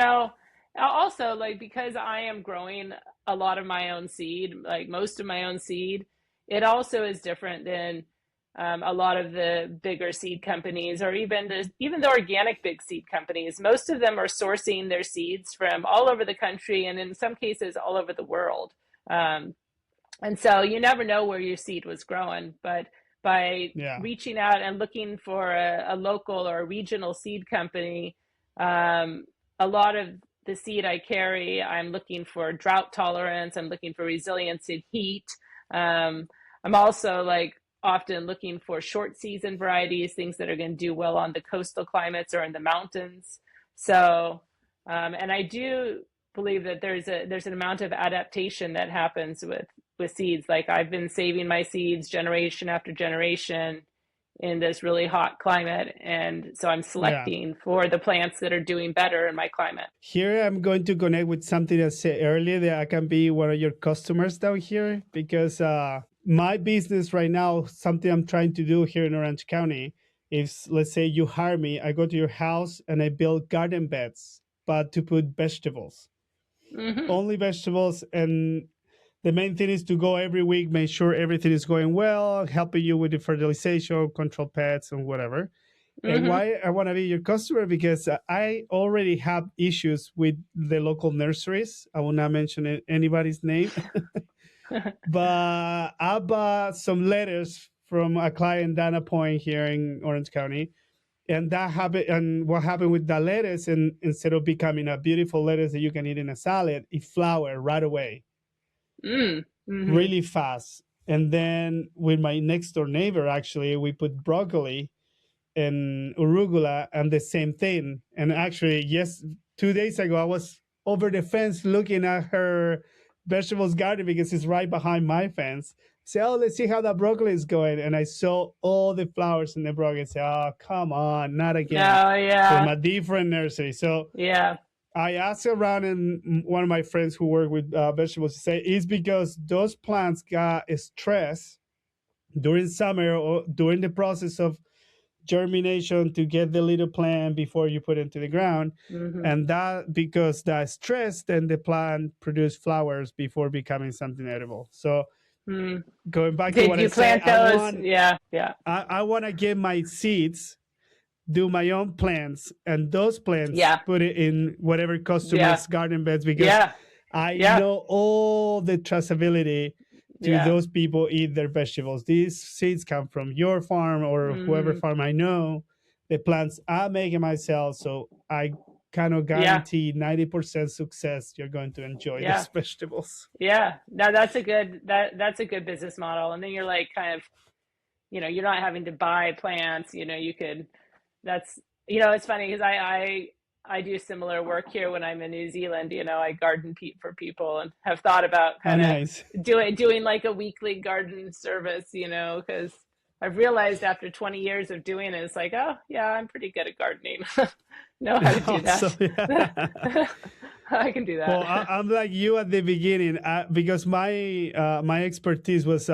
also like because I am growing a lot of my own seed, like most of my own seed, it also is different than a lot of the bigger seed companies, or even the organic big seed companies. Most of them are sourcing their seeds from all over the country, and in some cases, all over the world. Um, and so you never know where your seed was growing, but by yeah, reaching out and looking for a local or a regional seed company, um, a lot of the seed I carry, I'm looking for drought tolerance, I'm looking for resilience in heat. Um, I'm also like often looking for short season varieties, things that are going to do well on the coastal climates or in the mountains. So, and I do believe that there's an amount of adaptation that happens with seeds. Like I've been saving my seeds generation after generation in this really hot climate. And so I'm yeah. selecting for the plants that are doing better in my climate. Here I'm going to connect with something I said earlier that I can be one of your customers down here because my business right now, something I'm trying to do here in Orange County, is let's say you hire me, I go to your house and I build garden beds, but to put vegetables, Mm-hmm. only vegetables. And the main thing is to go every week, make sure everything is going well, helping you with the fertilization, control pests, and whatever. And Mm-hmm. why I want to be your customer, because I already have issues with the local nurseries. I will not mention anybody's name, but I bought some lettuce from a client, Dana Point, here in Orange County. And that happened. And what happened with that lettuce, and instead of becoming a beautiful lettuce that you can eat in a salad, it flowered right away, Mm-hmm. really fast. And then with my next door neighbor, actually, we put broccoli and arugula and the same thing. And actually, yes, 2 days ago, I was over the fence looking at her vegetables garden because it's right behind my fence. Say, oh, let's see how that broccoli is going. And I saw all the flowers in the broccoli. Say, oh, come on, not again, Oh from yeah. a different nursery. So Yeah. I asked around, and one of my friends who work with vegetables say it's because those plants got stress during summer or during the process of germination to get the little plant before you put it into the ground. Mm-hmm. And that, because that stress, then the plant produce flowers before becoming something edible. So Mm. going back to Did what I you said, plant those? Yeah. Yeah. I want to get my seeds, do my own plants, and those plants Yeah. put it in whatever Yeah. customers garden beds, because Yeah. I Yeah. know all the traceability to Yeah. those people eat their vegetables. These seeds come from your farm or whoever Mm-hmm. farm I know. The plants I make it myself, so I kind of Yeah. guarantee 90% success. You're going to enjoy those Yeah. vegetables. Yeah. Now that's a good business model. And then you're like kind of, you're not having to buy plants, you could that's it's funny because I do similar work here when I'm in New Zealand. I garden for people and have thought about Oh, kind of nice. doing like a weekly garden service, because I've realized after 20 years of doing it, it's like, oh yeah, I'm pretty good at gardening. Know how to do Also, that. yeah. I can do Well, that. I'm like you at the beginning, because my expertise was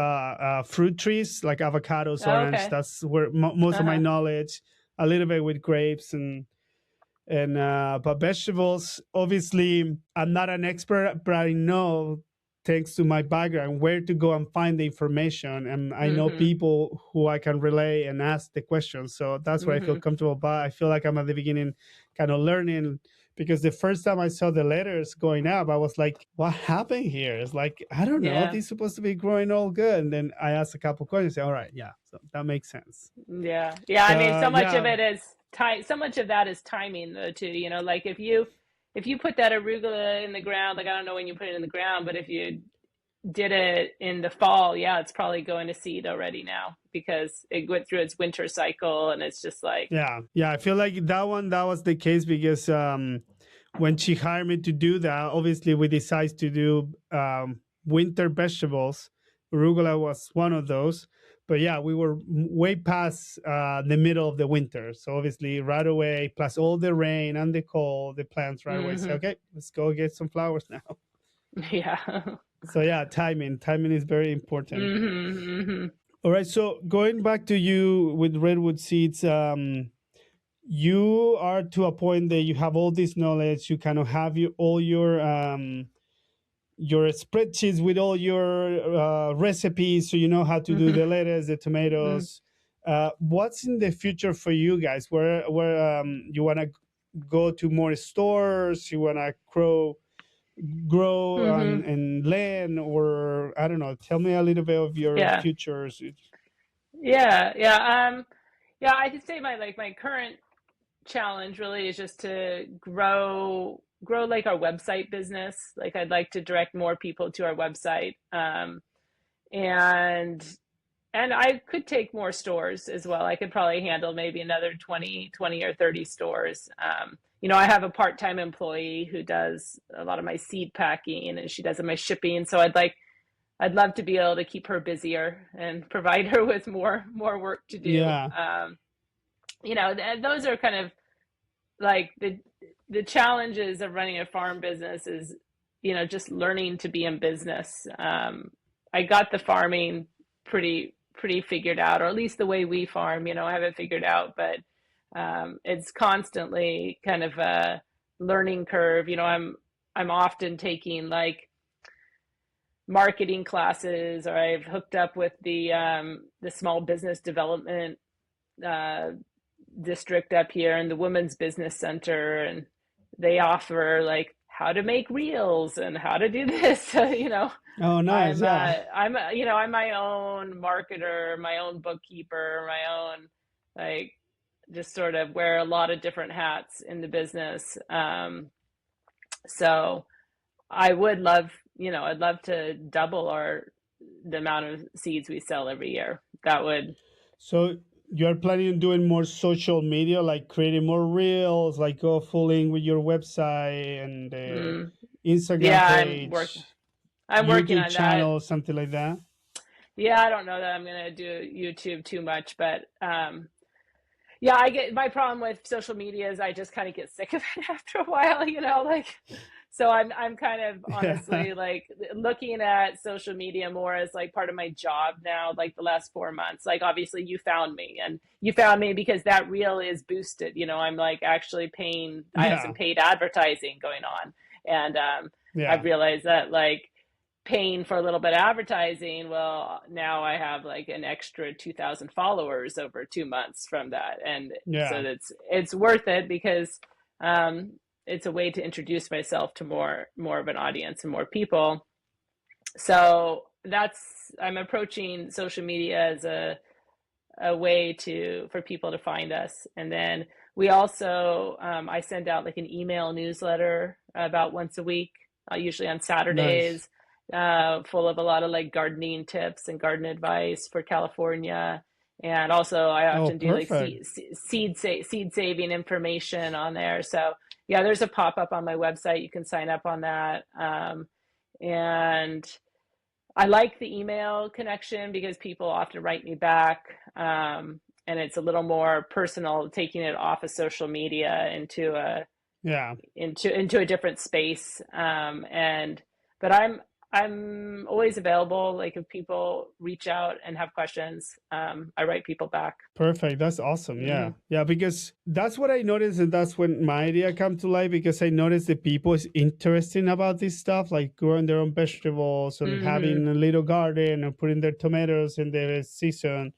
fruit trees like avocados, Oh, orange. okay. That's where most of my Uh-huh. knowledge. A little bit with grapes and but vegetables. Obviously, I'm not an expert, but I know, thanks to my background, where to go and find the information, and I know Mm-hmm. people who I can relay and ask the questions. So that's where I feel Mm-hmm. comfortable. But I feel like I'm at the beginning, kind of learning, because the first time I saw the letters going up, I was like, what happened here? It's like, I don't know. Yeah. These supposed to be growing all good. And then I asked a couple questions. Say, all right, yeah. So that makes sense. Yeah. Yeah. I mean, so much of Yeah, it is so much of that is timing though too. Like if you put that arugula in the ground, like I don't know when you put it in the ground, but if you did it in the fall, yeah, it's probably going to seed already now because it went through its winter cycle and it's just like, yeah, yeah. I feel like that was the case because when she hired me to do that, obviously we decided to do winter vegetables. Arugula was one of those, but yeah, we were way past the middle of the winter. So obviously, right away, plus all the rain and the cold, the plants right away say, Hmm. "Okay, let's go get some flowers now." Yeah. So yeah, timing is very important. Hmm. Hmm. All right, so going back to you with redwood seeds, you are to a point that you have all this knowledge. You kind of have all your spreadsheets with all your recipes, so you know how to do Hmm. the lettuce, the tomatoes. What's in the future for you guys? Where you want to go to more stores? You want to grow Hmm. and land, or I don't know. Tell me a little bit of your Yeah. futures. Yeah. Yeah. Yeah, I could say my current challenge really is just to grow like our website business. Like I'd like to direct more people to our website. And I could take more stores as well. I could probably handle maybe another 20 or 30 stores. I have a part-time employee who does a lot of my seed packing and she does my shipping. So I'd love to be able to keep her busier and provide her with more work to do. Yeah, Those are kind of like the challenges of running a farm business is, just learning to be in business. I got the farming pretty figured out, or at least the way we farm, I have it figured out, but it's constantly kind of a learning curve. I'm often taking like marketing classes, or I've hooked up with the small business development uh, district up here in the Women's Business Center, and they offer like how to make reels and how to do this. oh nice, yeah. I'm my own marketer, my own bookkeeper, my own like just sort of wear a lot of different hats in the business. So I would love, I'd love to double the amount of seeds we sell every year. That would. So you're planning on doing more social media, like creating more reels, like go full in with your website and Mm, Instagram yeah, page, I'm working YouTube on that. channel, something like that. Yeah, I don't know that I'm gonna do YouTube too much, but yeah, I get my problem with social media is I just kind of get sick of it after a while, like so I'm kind of Yeah, honestly like looking at social media more as like part of my job now, like the last 4 months. Like obviously you found me because that reel is boosted, I'm like actually paying, I have some yeah, paid advertising going on. And I've yeah, realized that like paying for a little bit of advertising, well, now I have like an extra 2,000 followers over 2 months from that, and so yeah. it's worth it because um, it's a way to introduce myself to more of an audience and more people. So I'm approaching social media as a way for people to find us, and then we also I send out like an email newsletter about once a week, usually on Nice. Saturdays, full of a lot of like gardening tips and garden advice for California. And also I Oh, often do like perfect. seed saving information on there. So yeah, there's a pop-up on my website. You can sign up on that. And I like the email connection because people often write me back, and it's a little more personal, taking it off of social media Yeah. into a different space. And but I'm always available. Like if people reach out and have questions, I write people back. Perfect. That's awesome. Hmm. Yeah. Yeah. Because that's what I noticed. And that's when my idea come to life, because I noticed the people is interesting about this stuff, like growing their own vegetables and Hmm. having a little garden and putting their tomatoes in the season.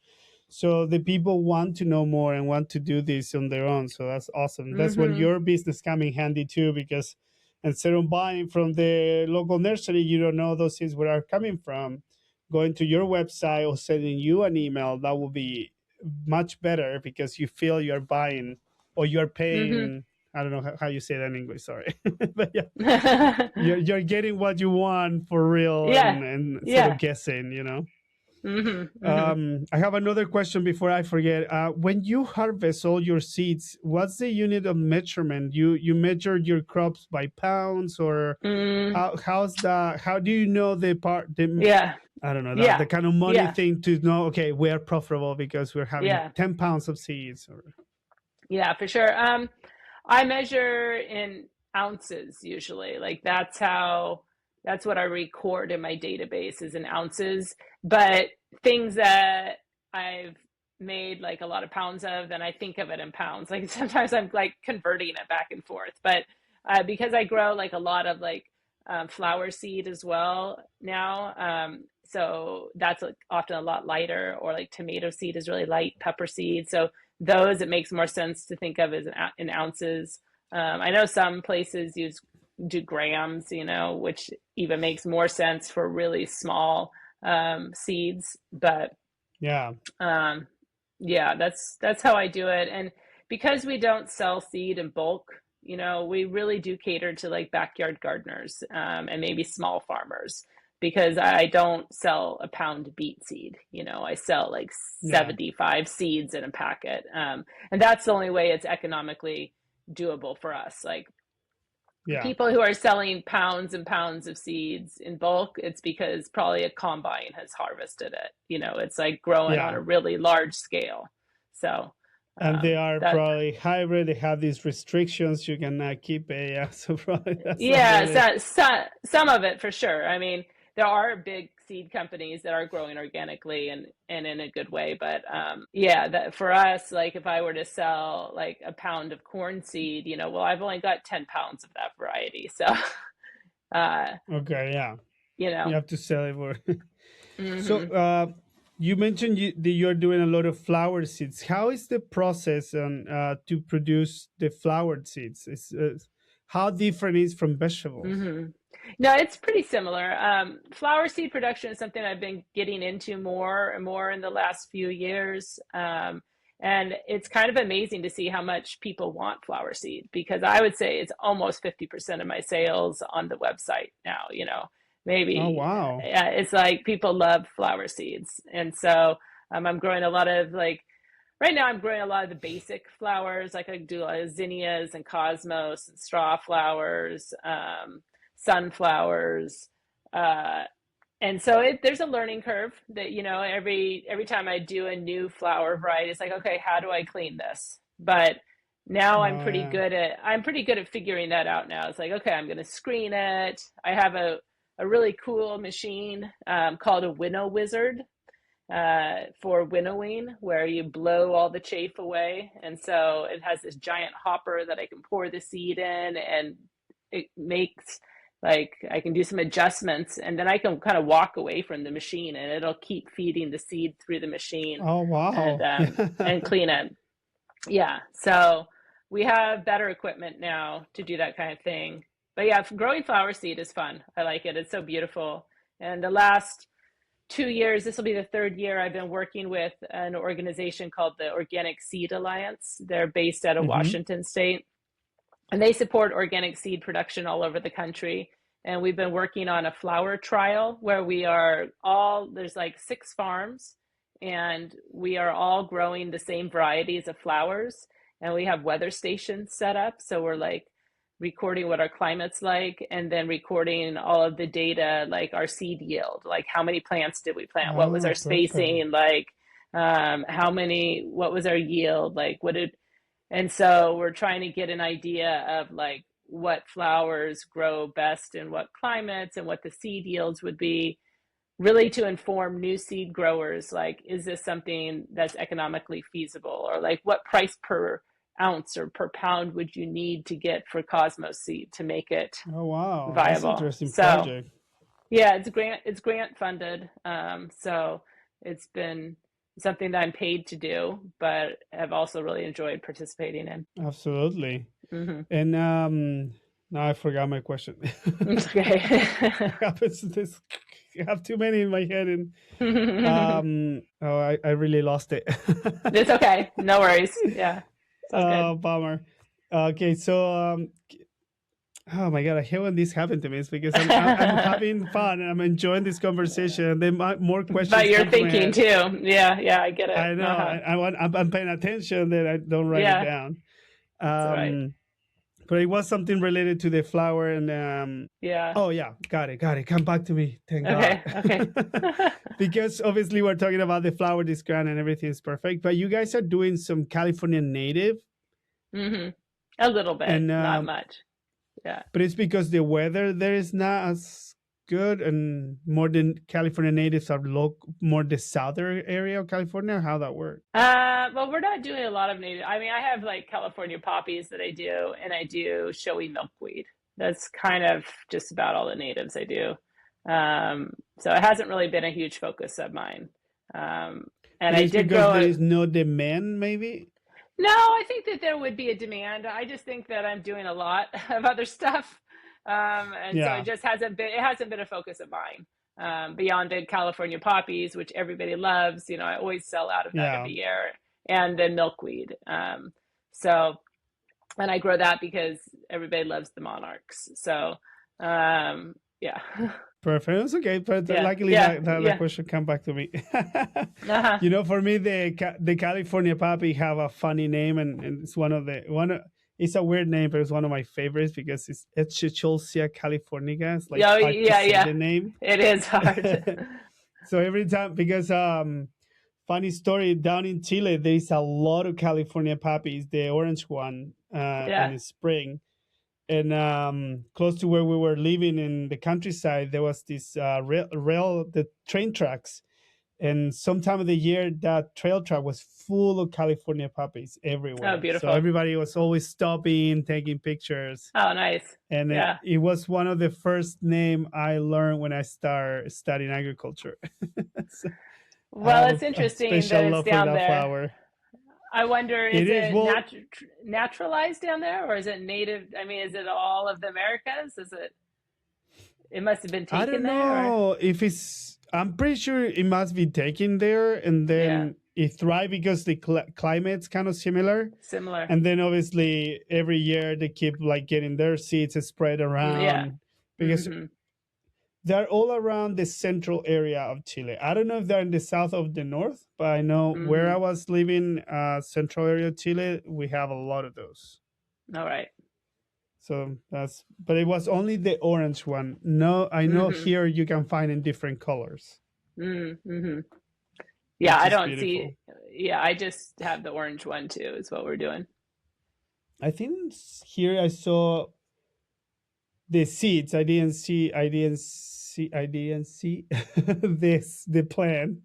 So the people want to know more and want to do this on their own. So that's awesome. That's when Hmm. your business come in handy too, because instead of buying from the local nursery, you don't know those things where are coming from. Going to your website or sending you an email, that will be much better because you feel you're buying or you're Hmm. paying. I don't know how you say that in English, sorry. But yeah, Yeah. you're getting what you want for real, and instead of Yeah. guessing, Hmm. Hmm. I have another question before I forget. When you harvest all your seeds, what's the unit of measurement? You measure your crops by pounds, or Mm, how's that? How do you know the part? yeah. I don't know, that Yeah. the kind of money Yeah. thing to know, okay, we are profitable because we're having Yeah. 10 pounds of seeds. Or Yeah, for sure. I measure in ounces usually. Like that's what I record in my database is in ounces. But things that I've made like a lot of pounds of, then I think of it in pounds. Like sometimes I'm like converting it back and forth. But because I grow like a lot of like flower seed as well now, so that's like often a lot lighter. Or like tomato seed is really light, pepper seed. So those it makes more sense to think of as in ounces. I know some places do grams, which even makes more sense for really small seeds. But yeah, um, yeah, that's how I do it. And because we don't sell seed in bulk, we really do cater to like backyard gardeners and maybe small farmers. Because I don't sell a pound beet seed, I sell like yeah, 75 seeds in a packet. And that's the only way it's economically doable for us. Like yeah, people who are selling pounds and pounds of seeds in bulk, it's because probably a combine has harvested it. It's like growing on yeah. a really large scale. So And they are that probably hybrid. They have these restrictions. You cannot keep a, yeah. So probably that's not yeah, really, some of it for sure. I mean, there are big seed companies that are growing organically and in a good way. But yeah, that for us, like if I were to sell like a pound of corn seed, well, I've only got 10 pounds of that variety. So, uh, okay, yeah. you You know, have to sell it for. So, hmm you mentioned that you're doing a lot of flower seeds. How is the process to produce the flowered seeds? How different is from vegetables? hmm No, it's pretty similar. Flower seed production is something I've been getting into more and more in the last few years. And it's kind of amazing to see how much people want flower seed because I would say it's almost 50% of my sales on the website now, Oh, maybe wow. it's like people love flower seeds. And so I'm growing a lot of like right now, I'm growing a lot of the basic flowers. Like I do a lot of zinnias and cosmos and straw flowers, sunflowers, uh, and so there's a learning curve that every time I do a new flower variety, it's like okay, how do I clean this? But now Oh, yeah. I'm pretty good at figuring that out now. It's like okay, I'm going to screen it. I have a really cool machine called a winnow wizard for winnowing, where you blow all the chaff away. And so it has this giant hopper that I can pour the seed in, and it makes like I can do some adjustments, and then I can kind of walk away from the machine, and it'll keep feeding the seed through the machine Oh, wow. and clean it. Yeah, so we have better equipment now to do that kind of thing. But yeah, growing flower seed is fun. I like it. It's so beautiful. And the last 2 years, this will be the third year I've been working with an organization called the Organic Seed Alliance. They're based out of Hmm. Washington State, and they support organic seed production all over the country. And we've been working on a flower trial where there's like 6 farms, and we are all growing the same varieties of flowers. And we have weather stations set up. So we're like recording what our climate's like, and then recording all of the data, like our seed yield, like how many plants did we plant? What was Oh, our perfect. spacing? Like, what was our yield? And so we're trying to get an idea of like what flowers grow best in what climates and what the seed yields would be, really to inform new seed growers. Like, is this something that's economically feasible? Or like, what price per ounce or per pound would you need to get for Cosmos seed to make it Oh, wow. That's an viable? interesting So project. yeah, it's grant funded. So it's been something that I'm paid to do, but have also really enjoyed participating in. Absolutely. Hmm And now I forgot my question. It's okay. What happens to this? I have too many in my head, and oh, I really lost it. It's okay. No worries. Yeah, it's all good. Oh, bummer. Okay, so oh my god, I hate when this happened to me. It's because I'm having fun and I'm enjoying this conversation, and then more questions But you're come to my thinking head. too. Yeah, yeah, I get it. I know. Uh-huh. I'm paying attention, that I don't write it Yeah, down. that's all right. Um, But it was something related to the flower and Yeah. oh yeah, got it. Come back to me. Thank God. Okay. Okay. Because obviously we're talking about the flower this grand and everything is perfect. But you guys are doing some California native hmm A little bit, and not much. Yeah. but it's because the weather there is not as good and more than California natives are more the southern area of California. How that work? Well, we're not doing a lot of native. I mean, I have like California poppies that I do, and I do showy milkweed. That's kind of just about all the natives I do. So it hasn't really been a huge focus of mine. Um, and But I it's did because there go. is no demand, maybe. No, I think that there would be a demand. I just think that I'm doing a lot of other stuff, and so it Yeah, just hasn't been a focus of mine. Beyond the California poppies, which everybody loves, I always sell out of that yeah. every year, and then milkweed. So, and I grow that because everybody loves the monarchs. So, yeah, Perfect. It's okay, but yeah, luckily yeah, that yeah. question come back to me. Uh-huh. For me, the California poppy have a funny name, and it's it's a weird name, but it's one of my favorites because it's Echicholsia californica. It's like Yeah, hard to yeah, say yeah. the name. It is hard. So every time, because funny story, down in Chile there is a lot of California poppies, the orange one in Yeah. the spring. And close to where we were living in the countryside, there was this the train tracks, and sometime of the year that trail track was full of California poppies Oh, everywhere. So beautiful. everybody was always stopping, taking pictures, Oh, nice. and Yeah. it was one of the first name I learned when I started studying agriculture. So I Well, have it's a interesting that special it's love for down that there. flower. I wonder, It is is it well. naturalized down there, or is it native? I mean, is it all of the Americas? It must have been I taken don't there, or know if it's. I'm pretty sure it must be taken there, and yeah, then it thrive because the climate's kind of similar. similar. And then obviously every year they keep like getting their seeds spread Yeah. around because hmm they're all around the central area of Chile. I don't know if they're in the south of the north, but I know where I hmm was living, central area of Chile, we have a lot of those. All right. So but it was only the orange one. No, I know Mm-hmm. here you can find in different colors, Mm-hmm. Yeah, which I is don't see. beautiful. Yeah, I just have the orange one too. Is what we're doing. I think here I saw the seeds. I didn't see this the plant.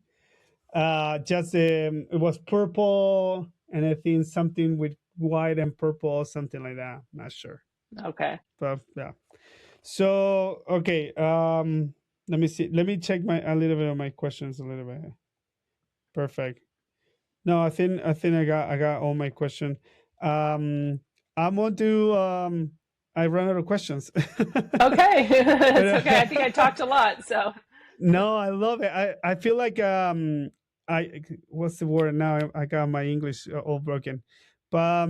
Just it was purple, and I think something with white and purple, something like that. Not sure, Okay. but yeah. So okay, let me see. Let me check my a little bit of my questions a little bit. Perfect. No, I got all my question. Um, I'm going to I run out of questions, Okay. but It's okay. I think I talked a lot. So no, I love it. I feel like I what's the word now? I got my English all broken. But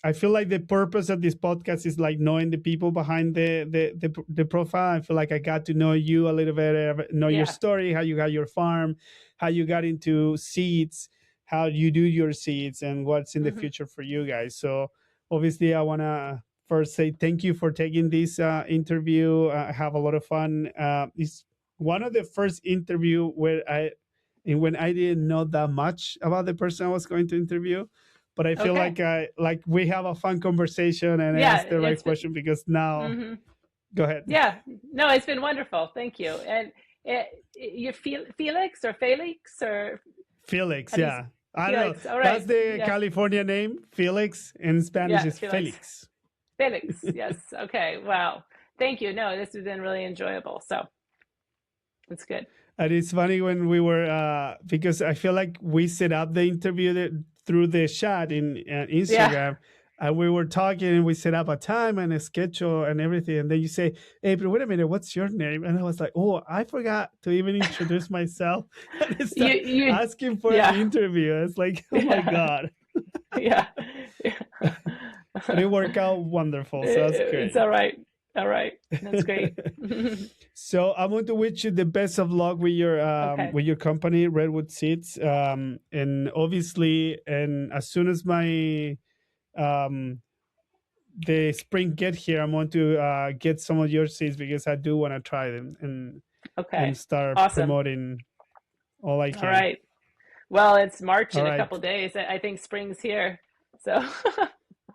I feel like the purpose of this podcast is like knowing the people behind the profile. I feel like I got to know you a little bit, know your yeah. story, how you got your farm, how you got into seeds, how you do your seeds, and what's in the hmm future for you guys. So obviously, I wanna first say thank you for taking this interview. Have a lot of fun. It's one of the first interview where when I didn't know that much about the person I was going to interview, but I feel Okay. like we have a fun conversation and I Yeah. asked the right question because now hmm go ahead. Yeah, no, it's been wonderful. Thank you. And you Felix or Felix or Felix, how do you yeah. I don't know. Felix? All That's right. the Yeah. California name. Felix in Spanish Yeah, is Felix. Felix. Felix. Yes. Okay. Wow. Thank you. No, this has been really enjoyable. So it's good. And it's funny when we were because I feel like we set up the interview through the chat in Yeah. Instagram, and we were talking and we set up a time and a schedule and everything. And then you say, "Hey, but wait a minute, what's your name?" And I was like, "Oh, I forgot to even introduce myself." And I You start you asking for an yeah. interview. It's like, oh my Yeah. god, Yeah. Yeah. but it worked out wonderful. So that's It's great. all right. All right. That's great. So I want to wish you the best of luck Okay. with your company, Redwood Seeds, and obviously, and as soon as my um, the spring get here, I'm going to get some of your seeds because I do want to try them Okay. and start Awesome. promoting all I All can. right. Well, it's March All in a right. couple days. I think spring's here. So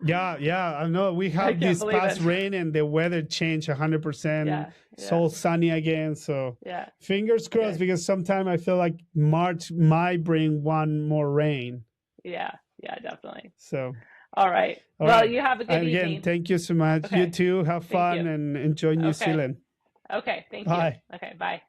Yeah. I know we I have can't this believe past it. rain and the weather changed 100%. Yeah. It's Yeah. all sunny again. So Yeah. fingers crossed Good. because sometimes I feel like March might bring one more rain. Yeah. Yeah, definitely. So, All right. all Well, right. you have a good And again, evening. thank you so much. You Okay. too. Have Thank fun you. and enjoy New Okay. Zealand. Okay. Thank you. Bye. Okay. Bye.